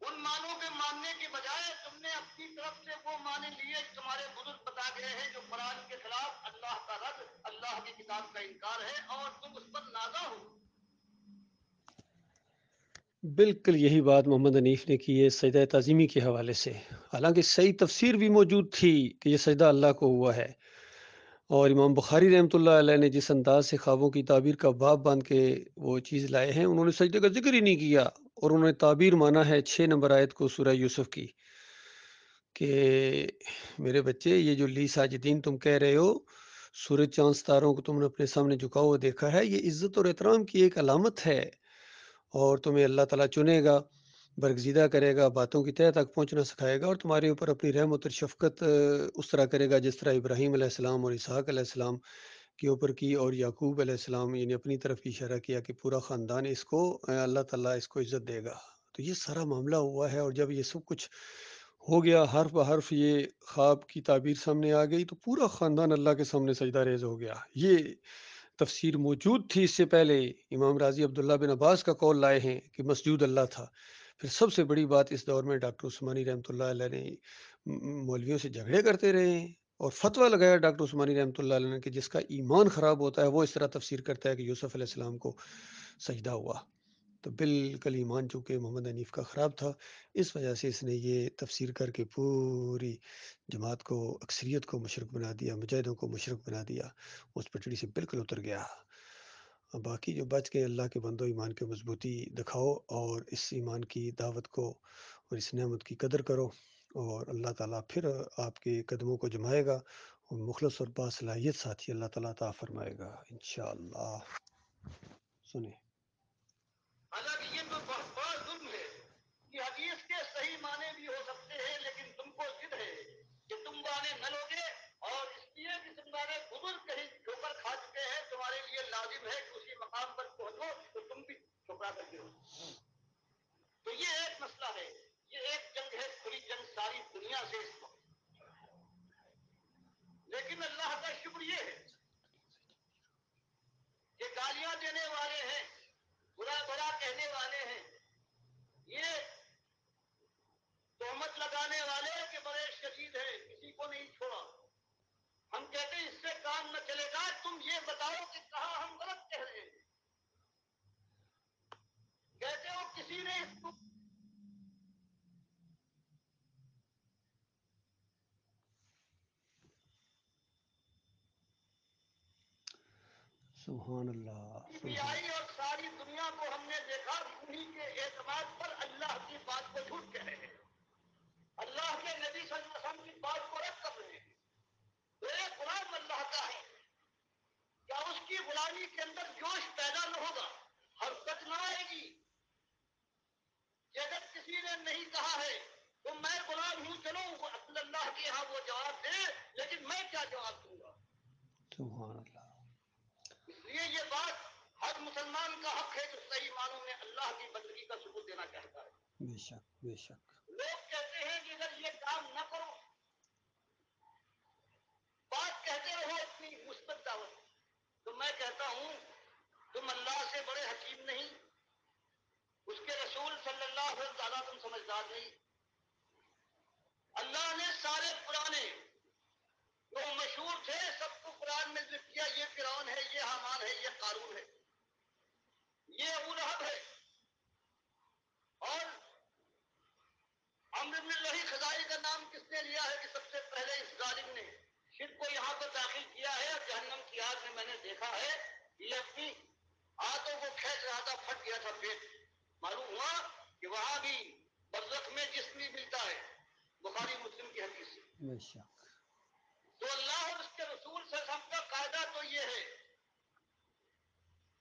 ان معنوں کے ماننے کے بجائے تم نے اپنی طرف سے وہ معنی لیے تمہارے بزرگ بتا گئے ہیں جو قرآن کے خلاف اللہ کا رد، اللہ کی کتاب کا انکار ہے، اور تم اس پر نازا ہو. بالکل یہی بات محمد حنیف نے کی ہے سجدہ تعظیمی کے حوالے سے، حالانکہ صحیح تفسیر بھی موجود تھی کہ یہ سجدہ اللہ کو ہوا ہے. اور امام بخاری رحمۃ اللہ علیہ نے جس انداز سے خوابوں کی تعبیر کا باب باندھ کے وہ چیز لائے ہیں، انہوں نے سجدے کا ذکر ہی نہیں کیا، اور انہوں نے تعبیر مانا ہے 6 نمبر آیت کو سورہ یوسف کی کہ میرے بچے یہ جو لی ساجدین تم کہہ رہے ہو، سورج چاند ستاروں کو تم نے اپنے سامنے جھکا ہوا دیکھا ہے، یہ عزت اور احترام کی ایک علامت ہے، اور تمہیں اللہ تعالیٰ چنے گا، برگزیدہ کرے گا، باتوں کی تہہ تک پہنچنا سکھائے گا، اور تمہارے اوپر اپنی رحمت اور شفقت اس طرح کرے گا جس طرح ابراہیم علیہ السلام اور اسحاق علیہ السلام کے اوپر کی، اور یعقوب علیہ السلام یعنی اپنی طرف کی اشارہ کیا کہ پورا خاندان اس کو اللہ تعالیٰ اس کو عزت دے گا. تو یہ سارا معاملہ ہوا ہے، اور جب یہ سب کچھ ہو گیا، حرف بحرف یہ خواب کی تعبیر سامنے آ گئی، تو پورا خاندان اللہ کے سامنے سجدہ ریز ہو گیا. یہ تفسیر موجود تھی اس سے پہلے. امام راضی عبداللہ بن عباس کا قول لائے ہیں کہ مسجود اللہ تھا. پھر سب سے بڑی بات اس دور میں ڈاکٹر عثمانی رحمۃ اللہ علیہ نے مولویوں سے جھگڑے کرتے رہے ہیں اور فتویٰ لگایا ڈاکٹر عثمانی رحمۃ اللہ علیہ نے کہ جس کا ایمان خراب ہوتا ہے وہ اس طرح تفسیر کرتا ہے کہ یوسف علیہ السلام کو سجدہ ہوا. تو بالکل ایمان چونکہ محمد حنیف کا خراب تھا، اس وجہ سے اس نے یہ تفسیر کر کے پوری جماعت کو، اکثریت کو مشرک بنا دیا، مجاہدوں کو مشرک بنا دیا، اس پٹڑی سے بالکل اتر گیا. باقی جو بچ کے اللہ کے بندوں، ایمان کے مضبوطی دکھاؤ اور اس ایمان کی دعوت کو اور اس نعمت کی قدر کرو، اور اللہ تعالیٰ پھر آپ کے قدموں کو جمائے گا، اور مخلص اور باصلاحیت ساتھی اللہ تعالیٰ عطا فرمائے گا انشاءاللہ. سنیں حالانکہ یہ تو بہت بڑا ظلم ہے کہ حدیث کے صحیح معنی بھی ہو سکتے ہیں، لیکن تم کو ضد ہے کہ تم معنی نہ لوگے، اور اس لیے کہ تمہارے بزرگ کہیں ٹھوکر کھا چکے ہیں، تمہارے لیے لازم ہے کہ اسی مقام پر پہنچو تو تم بھی ٹھوکرا کر گرو. تو یہ ایک مسئلہ ہے، یہ ایک جنگ ہے، کھلی جنگ ساری دنیا سے اس وقت. لیکن اللہ کا شکر یہ ہے کہ گالیاں دینے والے ہیں، برا برا کہنے والے ہیں، یہ تہمت لگانے والے کہ بڑے شدید ہیں، کسی کو نہیں چھوڑا. ہم کہتے ہیں اس سے کام نہ چلے گا، تم یہ بتاؤ کہ کہاں ہم غلط کہہ رہے ہیں. کہتے ہو کسی نے اس کو سبحان اللہ سبحان آئی اور ساری دنیا کو ہم نے دیکھا انہی کے اعتماد پر اللہ کی بات کو جھوٹ کہہ رہے ہیں، اللہ کے نبی صلی اللہ علیہ وسلم کی بات کو رد کر رہے ہیں. تو ایک غلام اللہ کا ہے، کیا اس کی غلامی کے اندر جوش پیدا نہ ہوگا، حرکت نہ آئے گی کہ اگر کسی نے نہیں کہا ہے تو میں غلام ہوں، چلو اللہ کے یہاں وہ جواب دے، لیکن میں کیا جواب دوں گا. سبحان اللہ. اس لیے یہ بات ہر مسلمان مسلمان کا حق ہے جو صحیح معنوں میں اللہ کی بندگی کا ثبوت دینا چاہتا ہے. بے شک بے شک. لوگ کہتے ہیں کہ اگر یہ کام نہ کرو، بات کہتے رہو اپنی مثبت دعوت، تو میں کہتا ہوں تم اللہ سے بڑے حکیم نہیں، اس کے رسول صلی اللہ علیہ وسلم تم سمجھدار نہیں. اللہ نے سارے پرانے جو مشہور تھے سب کو قرآن میں ذکر کیا. یہ فرعون ہے، یہ حامان ہے، یہ قارون ہے، یہ ابو لہب ہے. اور عمرو بن لہی خزائی کا نام کس نے لیا ہے کہ سب سے پہلے اس ظالم نے شرک کو یہاں پر داخل کیا ہے. اور جہنم کی آگ میں میں نے دیکھا ہے یہ اپنی ہاتھوں کو کھینچ رہا تھا، پھٹ گیا تھا پیٹ. معلوم ہوا کہ وہاں بھی برزخ میں جسم بھی ملتا ہے، بخاری مسلم کی حدیث سے. بے شک. تو اللہ اور اس کے رسول صلی اللہ علیہ وسلم کا قاعدہ تو یہ ہے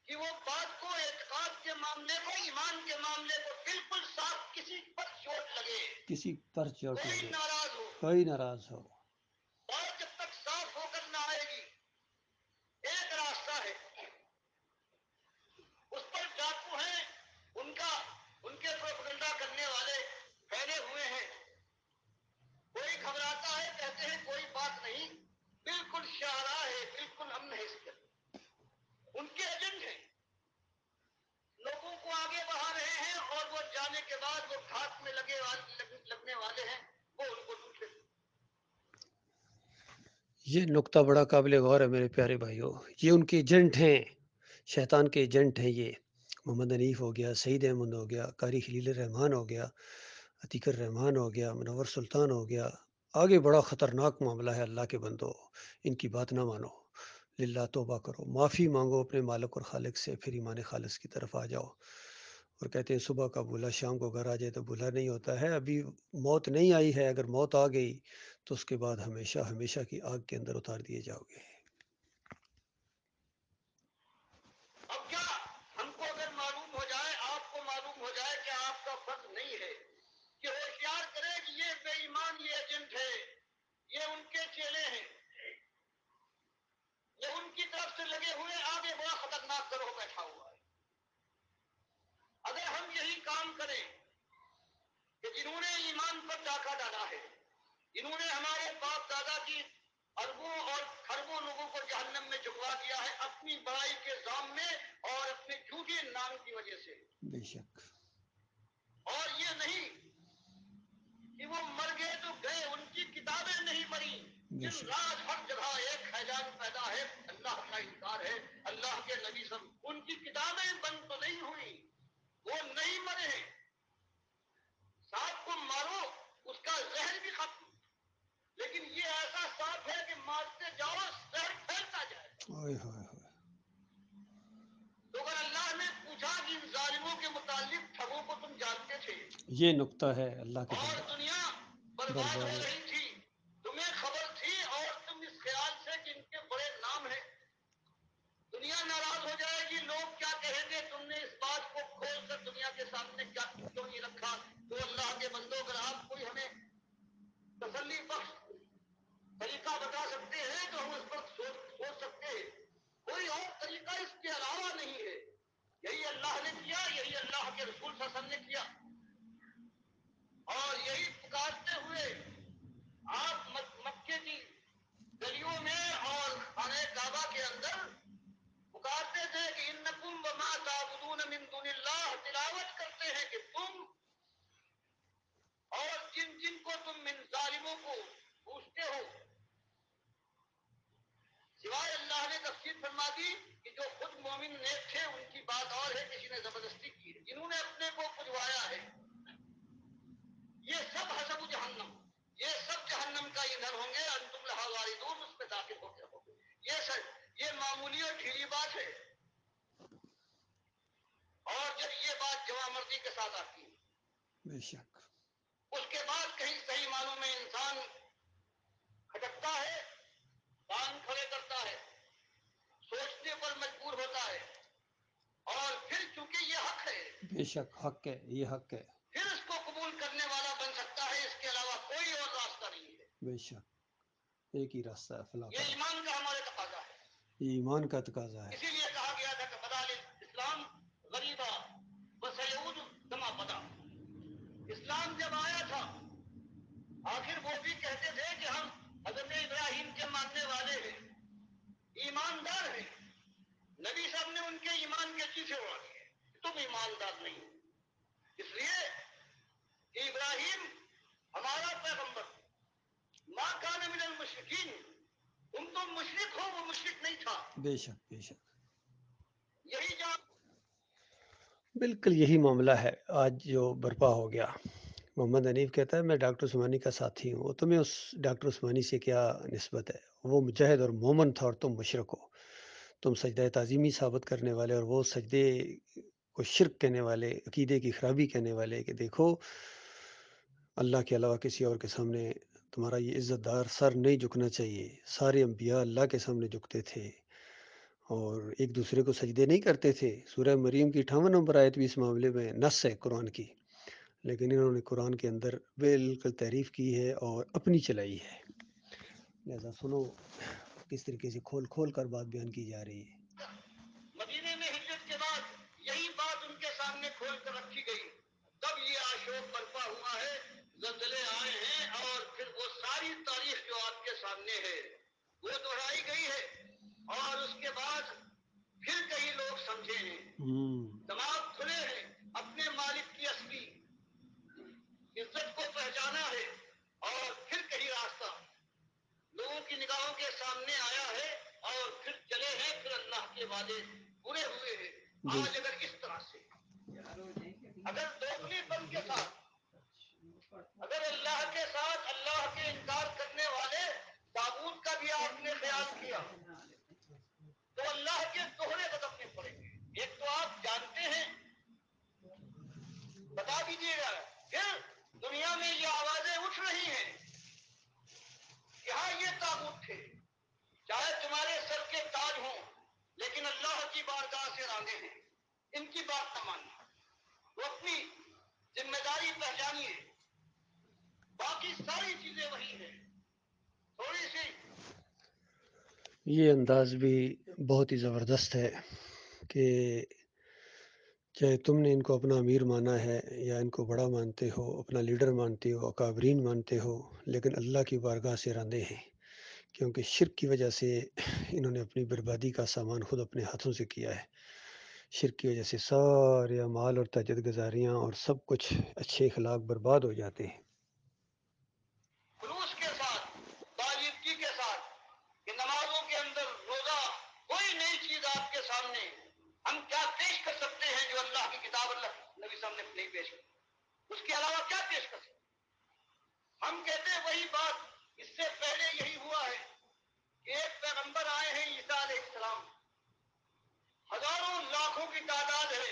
کہ وہ بات کو، اعتقاد کے معاملے کو، ایمان کے معاملے کو بالکل صاف، کسی پر چوٹ لگے، کسی پر چوٹ کوئی لگے، ناراض ہو، کوئی ناراض ہو. اور جب تک صاف ہو کر نہ آئے گی. ایک راستہ ہے، اس پر ڈاکو ہیں، ان کے پروپیگنڈا کرنے والے پھیلے ہوئے ہیں. کوئی گھبراتا ہے، کہتے ہیں کوئی بات نہیں، بالکل شاہراہ ہے، بالکل امن ہے. اس پر ان کے ایجنٹ ہیں، لوگوں کو آگے بڑھا رہے ہیں، اور وہ جانے کے بعد وہ گھاٹ میں لگنے والے ہیں، وہ ان کو ڈھونڈ لیتے. یہ نقطہ بڑا قابل غور ہے میرے پیارے بھائیوں. یہ ان کے ایجنٹ ہیں، شیطان کے ایجنٹ ہیں. یہ محمد حنیف ہو گیا، سعید احمد ہو گیا، قاری خلیل الرحمان ہو گیا، عتیق الرحمان ہو گیا، منور سلطان ہو گیا. آگے بڑا خطرناک معاملہ ہے. اللہ کے بندو، ان کی بات نہ مانو، للہ توبہ کرو، معافی مانگو اپنے مالک اور خالق سے، پھر ایمان خالص کی طرف آ جاؤ. اور کہتے ہیں صبح کا بھولا شام کو گھر آ جائے تو بھولا نہیں ہوتا ہے. ابھی موت نہیں آئی ہے، اگر موت آ گئی تو اس کے بعد ہمیشہ ہمیشہ کی آگ کے اندر اتار دیے جاؤ گے. اب کیا ہم کو اگر معلوم ہو جائے، آپ کو معلوم ہو جائے کہ آپ کا فرض نہیں ہے کہ ہوشیار کرے کہ یہ بے ایمان، یہ ایجنٹ ہے، یہ ان کے چیلے ہیں، یہ ان کی طرف سے لگے ہوئے، آگے بڑا خطرناک گروہ بیٹھا ہوا ہے. اگر ہم یہی کام کریں کہ جنہوں نے ایمان پر ڈاکہ ڈالا ہے، جنہوں نے ہمارے باپ دادا کی اربوں اور خربوں لوگوں کو جہنم میں جھکوا دیا ہے اپنی بڑائی کے الزام میں اور اپنے جھوٹے نام کی وجہ سے. بے شک. اور یہ نہیں کہ وہ مر گئے تو گئے، ان کی کتابیں نہیں مری. بے جن شک. راج ہر جگہ ایک خیجان پیدا ہے، اللہ کا انکار ہے، اللہ کے نبی سب، ان کی کتابیں بند تو نہیں ہوئی، وہ نہیں مرے. سانپ کو مارو، اس کا زہر بھی ختم، لیکن یہ ایسا سانپ ہے کہ مارتے جاؤ زہر پھیلتا جائے. اوئے ہوئے ہوئے. تو اگر اللہ نے پوچھا کہ ان ظالموں کے متعلق ٹھگوں کو تم جانتے تھے یہ نقطہ ہے اللہ کے اور بندو. دنیا برباد ہو رہی تھی، تمہیں خبر تھی، اور تم اس خیال سے کہ ان کے بڑے نام ہیں، دنیا ناراض ہو جائے گی، لوگ کیا کہیں گے، تم نے اس بات کو کھول کر دنیا کے سامنے کیا کیوں نہیں رکھا. تو اللہ کے بندوں، اگر آپ کوئی ہمیں تسلی بخش طریقہ بتا سکتے ہیں تو ہم اس پر سوچ سکتے ہیں. کوئی اور طریقہ اس کے علاوہ نہیں ہے. یہی اللہ نے کیا، یہی اللہ کے رسول صلی اللہ علیہ وسلم نے کیا، اور یہی پکارتے ہوئے آپ مکے کی گلیوں میں اور خانہ کعبہ کے اندر پکارتے تھے کہ انکم وما تعبدون من دون اللہ، تلاوت کرتے ہیں کہ تم اور جن جن کو تم من ظالموں کو پوچھتے ہو، سوائے اللہ نے تفسیر فرما دی کہ جو خود مومن نیک تھے ان کی بات اور ہے، کسی نے زبردستی کی ہے، جنہوں نے اپنے کو پجوایا ہے، یہ سب حسب جہنم، یہ سب جہنم کا ایندھن ہوں گے. انتم لہا واردون، اس پہ داخل ہو گئے ہوں گے. یہ معمولی اور ڈھیلی بات ہے. اور جب یہ بات جوان مرضی کے ساتھ آتی ہے، بے شک. اس کے بعد کہیں صحیح معنوں میں انسان کھٹکتا ہے، کان کھڑے کرتا ہے، سوچنے پر مجبور ہوتا ہے، اور پھر چونکہ یہ حق ہے، بے شک حق ہے، یہ حق ہے. پھر اس کو قبول کرنے والا بن سکتا ہے. اس کے علاوہ کوئی اور راستہ نہیں ہے. بے شک. ایک ہی راستہ ہے فلاح یہ کا. ایمان کا ہمارے تقاضا ہے. یہ ایمان کا تقاضا ہے. اسی لیے کہا گیا تھا کہ بدال اسلام نبی کہتے تھے کہ ہم حضرت ابراہیم کے ماننے والے ہیں، ایماندار ہیں، نبی صاحب نے ان کے ایمان کے چیزیں اڑا دیے، تم ایماندار نہیں ہو۔ اس لیے کہ ابراہیم ہمارا پیغمبر ما کان من المشرکین، تم تو مشرک ہو، وہ مشرک نہیں تھا۔ بے شک بے شک، یہی جان بالکل یہی معاملہ ہے آج جو برپا ہو گیا۔ محمد حنیف کہتا ہے میں ڈاکٹر عثمانی کا ساتھی ہوں، اور تمہیں اس ڈاکٹر عثمانی سے کیا نسبت ہے؟ وہ مجاہد اور مومن تھا اور تم مشرک ہو، تم سجدہ تعظیمی ثابت کرنے والے اور وہ سجدے کو شرک کہنے والے، عقیدے کی خرابی کہنے والے کہ دیکھو اللہ کے علاوہ کسی اور کے سامنے تمہارا یہ عزت دار سر نہیں جھکنا چاہیے۔ سارے انبیاء اللہ کے سامنے جھکتے تھے اور ایک دوسرے کو سجدے نہیں کرتے تھے۔ سورہ مریم کی 58 نمبر آیت بھی اس معاملے میں نص ہے قرآن کی، لیکن انہوں نے قرآن کے اندر بالکل تعریف کی ہے اور اپنی چلائی ہے۔ لہذا سنو کس طریقے سے کھول کھول کر بات بیان کی جا رہی ہے۔ مدینے میں ہجرت کے بعد یہی بات ان کے سامنے کھول کر رکھی گئی، تب یہ آشوب برپا ہوا ہے، زلزلے آئے ہیں، اور پھر وہ ساری تاریخ جو آپ کے سامنے ہے وہ دہرائی گئی ہے، اور اس کے بعد پھر کئی لوگ سمجھے ہیں، دماغ کھلے ہیں، اپنے مالک کی اصلی عزت کو پہچانا ہے، اور پھر کہیں راستہ لوگوں کی نگاہوں کے سامنے آیا ہے، اور پھر چلے ہیں، پھر اللہ کے وعدے پورے ہوئے ہیں۔ آج اگر اس طرح سے اگر دوسری پن کے ساتھ اگر اللہ کے ساتھ اللہ کے انکار کرنے والے تابوت کا بھی آپ نے خیال کیا تو اللہ کے دوہرے بدلنے پڑیں گے۔ ایک تو آپ جانتے ہیں، بتا دیجیے گا، پھر دنیا میں یہ آوازیں اٹھ رہی ہیں کہ ہاں یہ تابوت تھے، چاہے تمہارے سر کے تاج ہوں، لیکن اللہ کی بارگاہ سے راندے ہیں، ان کی بات نہ ماننا، وہ اپنی ذمہ داری پہچانیے، باقی ساری چیزیں وہی ہیں۔ تھوڑی سی یہ انداز بھی بہت ہی زبردست ہے کہ چاہے تم نے ان کو اپنا امیر مانا ہے یا ان کو بڑا مانتے ہو، اپنا لیڈر مانتے ہو، اکابرین مانتے ہو، لیکن اللہ کی بارگاہ سے راندے ہیں، کیونکہ شرک کی وجہ سے انہوں نے اپنی بربادی کا سامان خود اپنے ہاتھوں سے کیا ہے۔ شرک کی وجہ سے سارے اعمال اور تہجد گزاریاں اور سب کچھ اچھے اخلاق برباد ہو جاتے ہیں۔ خلوص کے ساتھ، بالیدگی کے ساتھ کہ نمازوں کے اندر روزہ کوئی نئی چیز آپ کے سامنے ہم کیا پیش کر سکتے ہیں جو اللہ کی کتاب اللہ نبی صاحب نے نہیں پیش کی، اس کے علاوہ کیا پیش کر سکتے ہیں؟ ہم کہتے ہیں وہی بات، اس سے پہلے یہی ہوا ہے کہ ایک پیغمبر آئے ہیں عیسیٰ علیہ السلام، ہزاروں لاکھوں کی تعداد ہے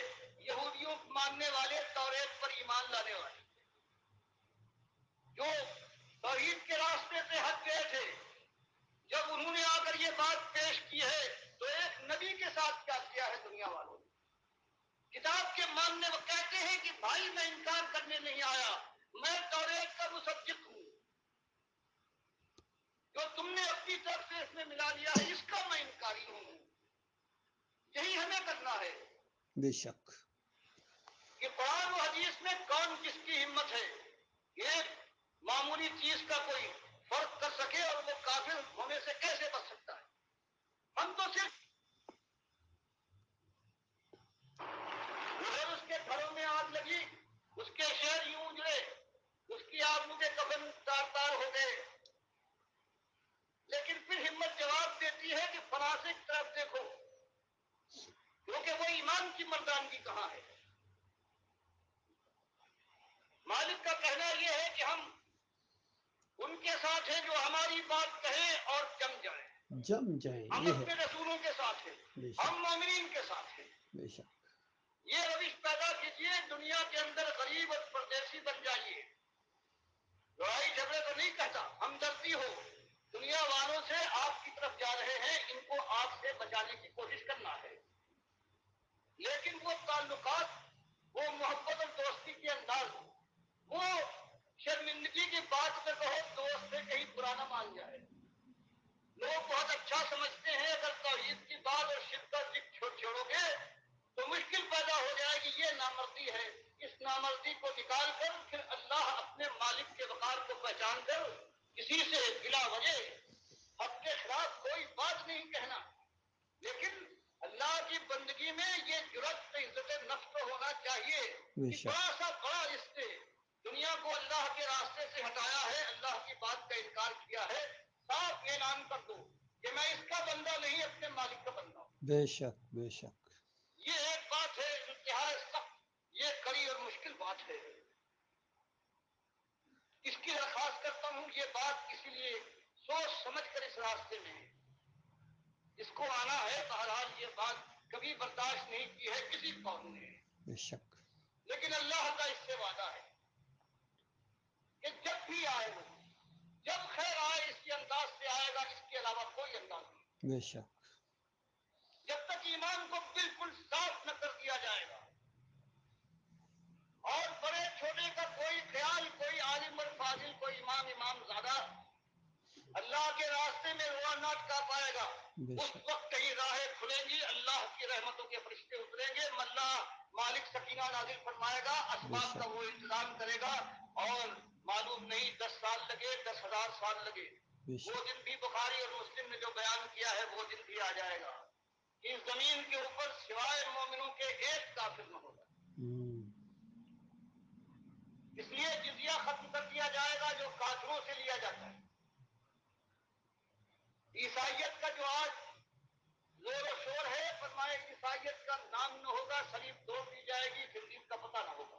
یہودیوں ماننے والے، توریت پر ایمان لانے والے جو توحید کے راستے سے ہٹ گئے تھے۔ جب انہوں نے آ کر یہ بات پیش کی ہے تو ایک نبی کے ساتھ کیا کیا ہے دنیا والوں نے؟ کتاب کے ماننے وہ کہتے ہیں کہ بھائی میں انکار کرنے نہیں آیا، میں توریت کا مصدق ہوں، جو تم نے اپنی طرف سے اس میں ملا لیا ہے اس کا میں انکاری ہوں۔ یہی ہمیں کرنا ہے بے شک کہ قرآن و حدیث میں کون کس کی ہمت ہے ایک معمولی چیز کا کوئی فرق کر سکے اور وہ کافر ہونے سے کیسے بچ سکتا ہے؟ ہم تو صرف اگر اس کے گھروں میں آگ لگی، اس کے شہر یوں اجڑے، اس کی آبرو کے کفن تار تار ہو گئے، لیکن پھر ہمت جواب دیتی ہے کہ فلاسفے کی طرف دیکھو، کیونکہ وہ ایمان کی مردانگی کہاں ہے؟ مالک کا کہنا یہ ہے کہ ہم ان کے ساتھ ہیں جو ہماری بات کہیں اور جم جائیں، جم جائیں، ہم یہ ہے اپنے رسولوں کے ساتھ ہیں، بے شک ہم مومنین کے ساتھ ہیں۔ بے شک یہ روش پیدا کیجیے، دنیا کے اندر غریب اور پردیسی بن جائیے۔ لڑائی جھگڑے تو نہیں کہتا، ہمدردی ہو، دنیا والوں سے آپ کی طرف جا رہے ہیں، ان کو آپ سے بچانے کی کوشش کرنا ہے، لیکن وہ تعلقات، وہ محبت اور دوستی کے انداز، وہ شرمندگی کی بات میں کہو دوست سے کہیں پرانا مان جائے۔ لوگ بہت اچھا سمجھتے ہیں، اگر توحید کی بات اور شرک کا ذکر چھوڑو گے تو مشکل پیدا ہو جائے گی، یہ نامردی ہے۔ اس نامردی کو نکال کر پھر اللہ اپنے مالک کے وقار کو پہچان کر کسی سے بلا وجہ حق کے خلاف کوئی بات نہیں کہنا، لیکن اللہ کی بندگی میں یہ جرأت عزت نفس کو ہونا چاہیے بے کہ شک بڑا سا بڑا اس نے دنیا کو اللہ کے راستے سے ہٹایا ہے، اللہ کی بات کا انکار کیا ہے، صاف اعلان کر دو کہ میں اس کا بندہ نہیں، اپنے مالک کا بندہ ہوں۔ بے شک بے شک یہ ایک بات ہے انتہائی سخت، یہ کڑی اور مشکل بات ہے۔ اس کی درخواست کرتا ہوں، یہ بات اسی لیے سوچ سمجھ کر اس راستے میں اس کو آنا ہے۔ بہرحال یہ بات کبھی برداشت نہیں کی ہے کسی قوم نے، بے شک لیکن اللہ کا اس سے وعدہ ہے کہ جب بھی آئے وہ، جب خیر آئے اسی انداز سے آئے گا، اس کے علاوہ کوئی انداز نہیں۔ بے شک جب تک ایمان کو بالکل صاف نہ کر دیا جائے گا اور بڑے چھوٹے کا کوئی خیال، کوئی عالم اور فاضل، کوئی امام زیادہ اللہ کے راستے میں روا نہ کر پائے گا، بے اس شک وقت کہیں راہیں کھلیں گی، اللہ کی رحمتوں کے فرشتے اتریں گے، اللہ مالک سکینہ نازل فرمائے گا، بے اسباب کا شک وہ انتظام کرے گا، اور معلوم نہیں 10 سال لگے، 10,000 سال لگے، بے وہ شک دن بھی بخاری اور مسلم نے جو بیان کیا ہے وہ دن بھی آ جائے گا کہ اس زمین کے اوپر سوائے مومنوں کے ایک کافر نہ ہوگا۔ اس لیے جزیہ ختم کر دیا جائے گا جو کافروں سے لیا جاتا ہے۔ عیسائیت کا جو آج زور و شور ہے، فرمائے عیسائیت کا نام نہ ہوگا، صلیب توڑ دی جائے گی، پھر دین کا پتہ نہ ہوگا۔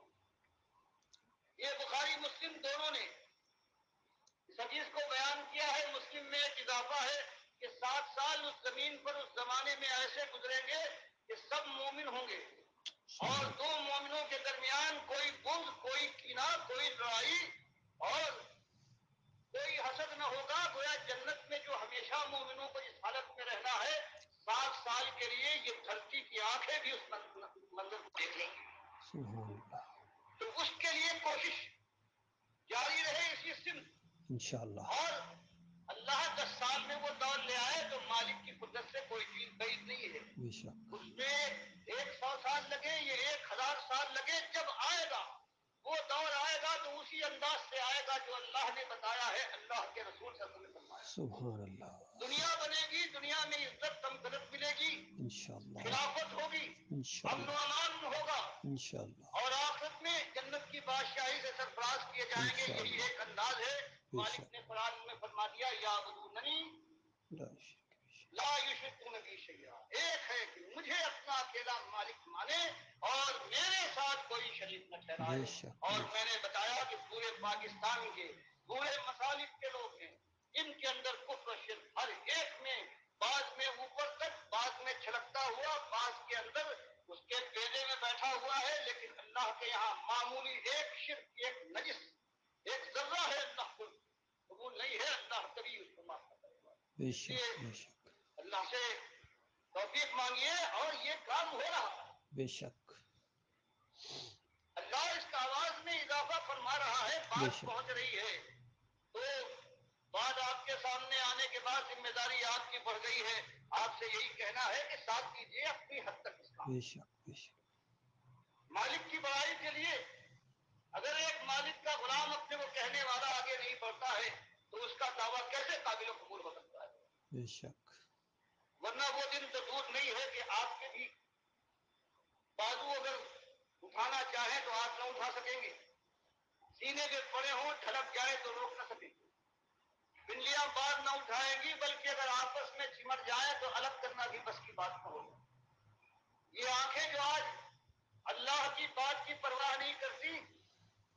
یہ بخاری مسلم دونوں نے اس حدیث کو بیان کیا ہے۔ مسلم میں ایک اضافہ ہے کہ 7 سال اس زمین پر اس زمانے میں ایسے گزریں گے کہ سب مومن ہوں گے، اور دو مومنوں کے درمیان کوئی بغض، کوئی کینہ، کوئی لڑائی اور کوئی حسد نہ ہوگا۔ گویا جنت میں جو ہمیشہ مومنوں کو اس حالت میں رہنا ہے، 7 سال کے لیے یہ دھرتی کی آنکھیں بھی اس منظر کو دیکھ لیں گی۔ سبحان اللہ تو اس کے لیے کوشش جاری رہے اسی سمت، انشاءاللہ اور اللہ 10 سال میں وہ دور لے آئے تو مالک کی قدرت سے کوئی چیز بعید نہیں ہے۔ بے شک اس میں 100 سال لگے، یہ 1000 سال لگے، جب آئے گا وہ دور آئے گا تو اسی انداز سے آئے گا جو اللہ نے بتایا ہے، اللہ کے رسول صلی اللہ علیہ وسلم نے فرمایا۔ سبحان اللہ دنیا بنے گی، دنیا میں عزت تمکنت ملے گی، انشاءاللہ خلافت ہوگی، امن و انشاءاللہ امان ہوگا، انشاءاللہ اور آخرت میں جنت کی بادشاہی سے سرفراز کیے جائیں گے۔ یہی انشاءاللہ ایک انداز ہے۔ بے مالک شک نے قرآن میں فرما دیا، یا بدوننی لا شک بے شک لا یشرکون بی شیئا، ایک ہے کہ مجھے اپنا اکیلا مالک مانے اور میرے ساتھ کوئی شریک نہ بے ٹھہرائے۔ شک اور بے میں نے شک بتایا کہ پورے پاکستان کے پورے مسالک کے لوگ ہیں، ان کے اندر کفر و شرک ہر ایک میں، بعض میں اوپر تک، بعض میں چھلکتا ہوا، بعض کے اندر اس کے بیڑے میں بیٹھا ہوا ہے، لیکن اللہ کے یہاں معمولی ایک شرک، ایک نجس، ایک ذرہ ہے، اللہ کو قبول نہیں ہے، اللہ کبھی اس کو معاف نہ کرے گا۔ بے اس لیے شک بے شک اللہ سے توفیق مانگیے، اور یہ کام ہو رہا ہے۔ بے شک اللہ اس کا آواز میں اضافہ فرما رہا ہے، بے بات شک پہنچ رہی ہے۔ تو بات آپ کے سامنے آنے کے بعد ذمہ داری آپ کی بڑھ گئی ہے، آپ سے یہی کہنا ہے کہ ساتھ دیجیے اپنی حد تک اس کام۔ بے شک بے شک مالک کی بڑائی کے لیے اگر ایک مالک کا غلام اپنے وہ کہنے والا آگے نہیں بڑھتا ہے تو اس کا دعویٰ کیسے قابل و قبول ہو سکتا ہے؟ بے شک ورنہ وہ دن تو دور نہیں ہے کہ آپ کے بھی بازو اگر اٹھانا چاہیں تو آپ نہ اٹھا سکیں گے، سینے کے پڑے ہوں ڈھلک جائے تو روک نہ سکیں گے، پنڈلیاں بار نہ اٹھائیں گی، بلکہ اگر آپس میں چمٹ جائیں تو الگ کرنا بھی بس کی بات نہ ہوگی۔ یہ آنکھیں جو آج اللہ کی بات کی پرواہ نہیں کرتی،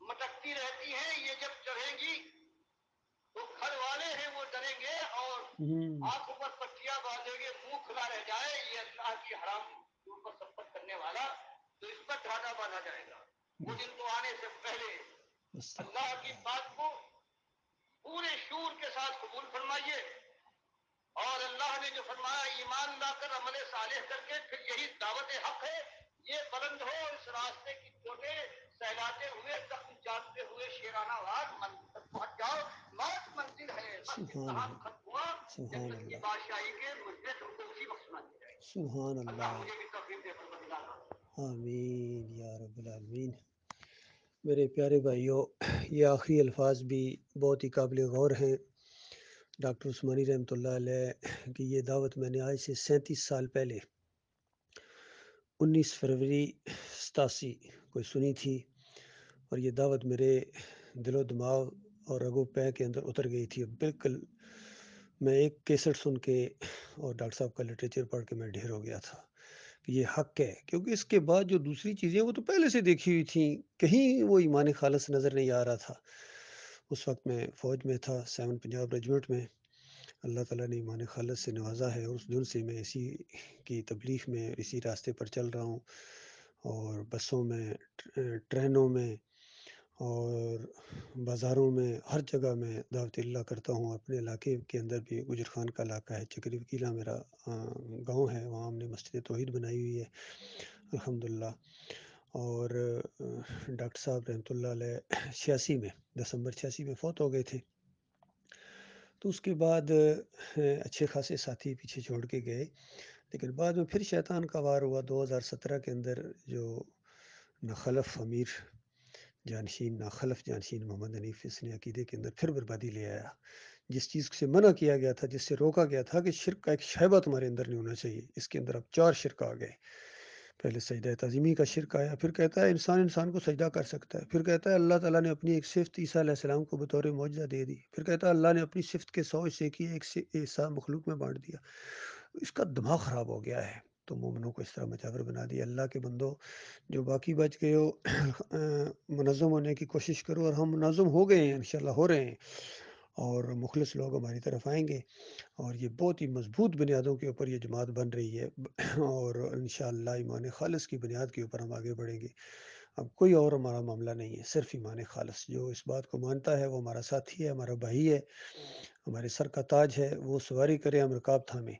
مٹکتی رہتی ہیں، یہ جب چڑھیں گی تو گھر والے ہیں وہ ڈریں گے اور آنکھوں پر پٹیاں باندھیں گے، منہ کھلا رہ جائے، یہ اللہ کی حرام پر سبقت کرنے والا، تو اس پر ڈھاٹا باندھا جائے گا۔ وہ دن کو آنے سے پہلے اللہ کی بات کو پورے شور کے ساتھ قبول فرمائیے، اور اللہ نے جو فرمایا ایمان لا کر عمل صالح کر کے پھر یہی دعوت حق ہے، یہ بلند ہو، اس راستے کی چوٹیں سہلاتے ہوئے، زخم جانتے ہوئے شیرانہ وار منزل تک پہنچ جاؤ، موت منزل ہے، بس سبحان امتحان اللہ ختم ہوا، سبحان جنت کی اللہ بادشاہی کے مجھے تم کو اسی وقت سنا دی جائے گی۔ سبحان اللہ اللہ مجھے بھی توفیق دے کر بدلا۔ آمین یا رب العالمین۔ میرے پیارے بھائیوں، یہ آخری الفاظ بھی بہت ہی قابل غور ہیں ڈاکٹر عثمانی رحمۃ اللہ علیہ کی۔ یہ دعوت میں نے آج سے 37 سال پہلے 19 فروری 87 کو سنی تھی، اور یہ دعوت میرے دل و دماغ اور رگ و پے کے اندر اتر گئی تھی۔ بالکل میں ایک کیسٹ سن کے اور ڈاکٹر صاحب کا لٹریچر پڑھ کے میں ڈھیر ہو گیا تھا کہ یہ حق ہے، کیونکہ اس کے بعد جو دوسری چیزیں وہ تو پہلے سے دیکھی ہوئی تھیں، کہیں وہ ایمان خالص نظر نہیں آ رہا تھا۔ اس وقت میں فوج میں تھا، 7 پنجاب ریجمنٹ میں۔ اللہ تعالیٰ نے ایمان خالص سے نوازا ہے، اور اس دن سے میں اسی کی تبلیغ میں اسی راستے پر چل رہا ہوں، اور بسوں میں، ٹرینوں میں اور بازاروں میں، ہر جگہ میں دعوت اللہ کرتا ہوں۔ اپنے علاقے کے اندر بھی گجر خان کا علاقہ ہے، چکری وکیلا میرا گاؤں ہے، وہاں ہم نے مسجد توحید بنائی ہوئی ہے الحمدللہ۔ اور ڈاکٹر صاحب رحمۃ اللہ علیہ 86 میں، دسمبر 86 میں فوت ہو گئے تھے۔ تو اس کے بعد اچھے خاصے ساتھی پیچھے چھوڑ کے گئے، لیکن بعد میں پھر شیطان کا وار ہوا 2017 کے اندر، جو ناخلف امیر جانشین، ناخلف جانشین محمد حنیف اس نے عقیدے کے اندر پھر بربادی لے آیا۔ جس چیز سے منع کیا گیا تھا، جس سے روکا گیا تھا کہ شرک کا ایک شائبہ تمہارے اندر نہیں ہونا چاہیے، اس کے اندر اب 4 شرک آ گئے۔ پہلے سجدہ تعظیمی کا شرک آیا، پھر کہتا ہے انسان انسان کو سجدہ کر سکتا ہے، پھر کہتا ہے اللہ تعالیٰ نے اپنی ایک صفت عیسیٰ علیہ السلام کو بطور معجزہ دے دی، پھر کہتا ہے اللہ نے اپنی صفت کے 100 حصے کیے، ایک حصہ مخلوق میں بانٹ دیا۔ اس کا دماغ خراب ہو گیا ہے، تو مومنوں کو اس طرح مجاور بنا دیا۔ اللہ کے بندو جو باقی بچ گئے ہو، منظم ہونے کی کوشش کرو، اور ہم منظم ہو گئے ہیں، انشاءاللہ ہو رہے ہیں، اور مخلص لوگ ہماری طرف آئیں گے، اور یہ بہت ہی مضبوط بنیادوں کے اوپر یہ جماعت بن رہی ہے، اور انشاءاللہ ایمان خالص کی بنیاد کے اوپر ہم آگے بڑھیں گے۔ اب کوئی اور ہمارا معاملہ نہیں ہے، صرف ایمان خالص۔ جو اس بات کو مانتا ہے وہ ہمارا ساتھی ہے، ہمارا بھائی ہے، ہمارے سر کا تاج ہے، وہ سواری کرے، ہم رکاب تھامیں۔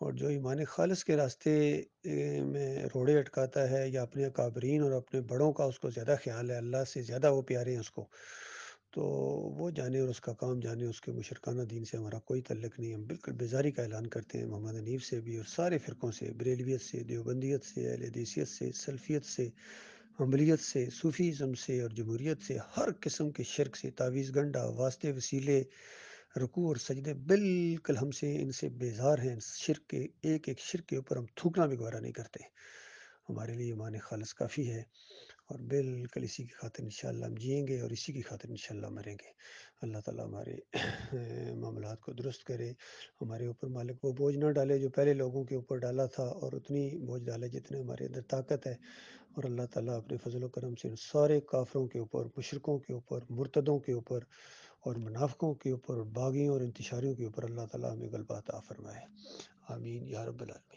اور جو ایمان خالص کے راستے میں روڑے اٹکاتا ہے، یا اپنے اکابرین اور اپنے بڑوں کا اس کو زیادہ خیال ہے، اللہ سے زیادہ وہ پیارے ہیں اس کو، تو وہ جانے اور اس کا کام جانے۔ اس کے مشرکانہ دین سے ہمارا کوئی تعلق نہیں۔ ہم بالکل بیزاری کا اعلان کرتے ہیں محمد حنیف سے بھی، اور سارے فرقوں سے، بریلویت سے، دیوبندیت سے، اہل حدیثیت سے، سلفیت سے، حنبلیت سے، صوفیزم سے اور جمہوریت سے، ہر قسم کے شرک سے، تعویذ گنڈا، واسطے وسیلے، رکوع اور سجدے، بالکل ہم سے، ان سے بیزار ہیں۔ شرک کے ایک ایک شرک کے اوپر ہم تھوکنا بھی گوارا نہیں کرتے۔ ہمارے لیے ایمان خالص کافی ہے، اور بالکل اسی کی خاطر انشاءاللہ ہم جئیں گے، اور اسی کی خاطر انشاءاللہ مریں گے۔ اللہ تعالیٰ ہمارے معاملات کو درست کرے، ہمارے اوپر مالک وہ بوجھ نہ ڈالے جو پہلے لوگوں کے اوپر ڈالا تھا، اور اتنی بوجھ ڈالے جتنے ہمارے اندر طاقت ہے۔ اور اللہ تعالیٰ اپنے فضل و کرم سے ان سارے کافروں کے اوپر، مشرکوں کے اوپر، مرتدوں کے اوپر اور منافقوں کے اوپر اور باغیوں اور انتشاریوں کے اوپر اللہ تعالیٰ ہمیں غلبہ عطا فرمائے۔ آمین یا رب العالمین۔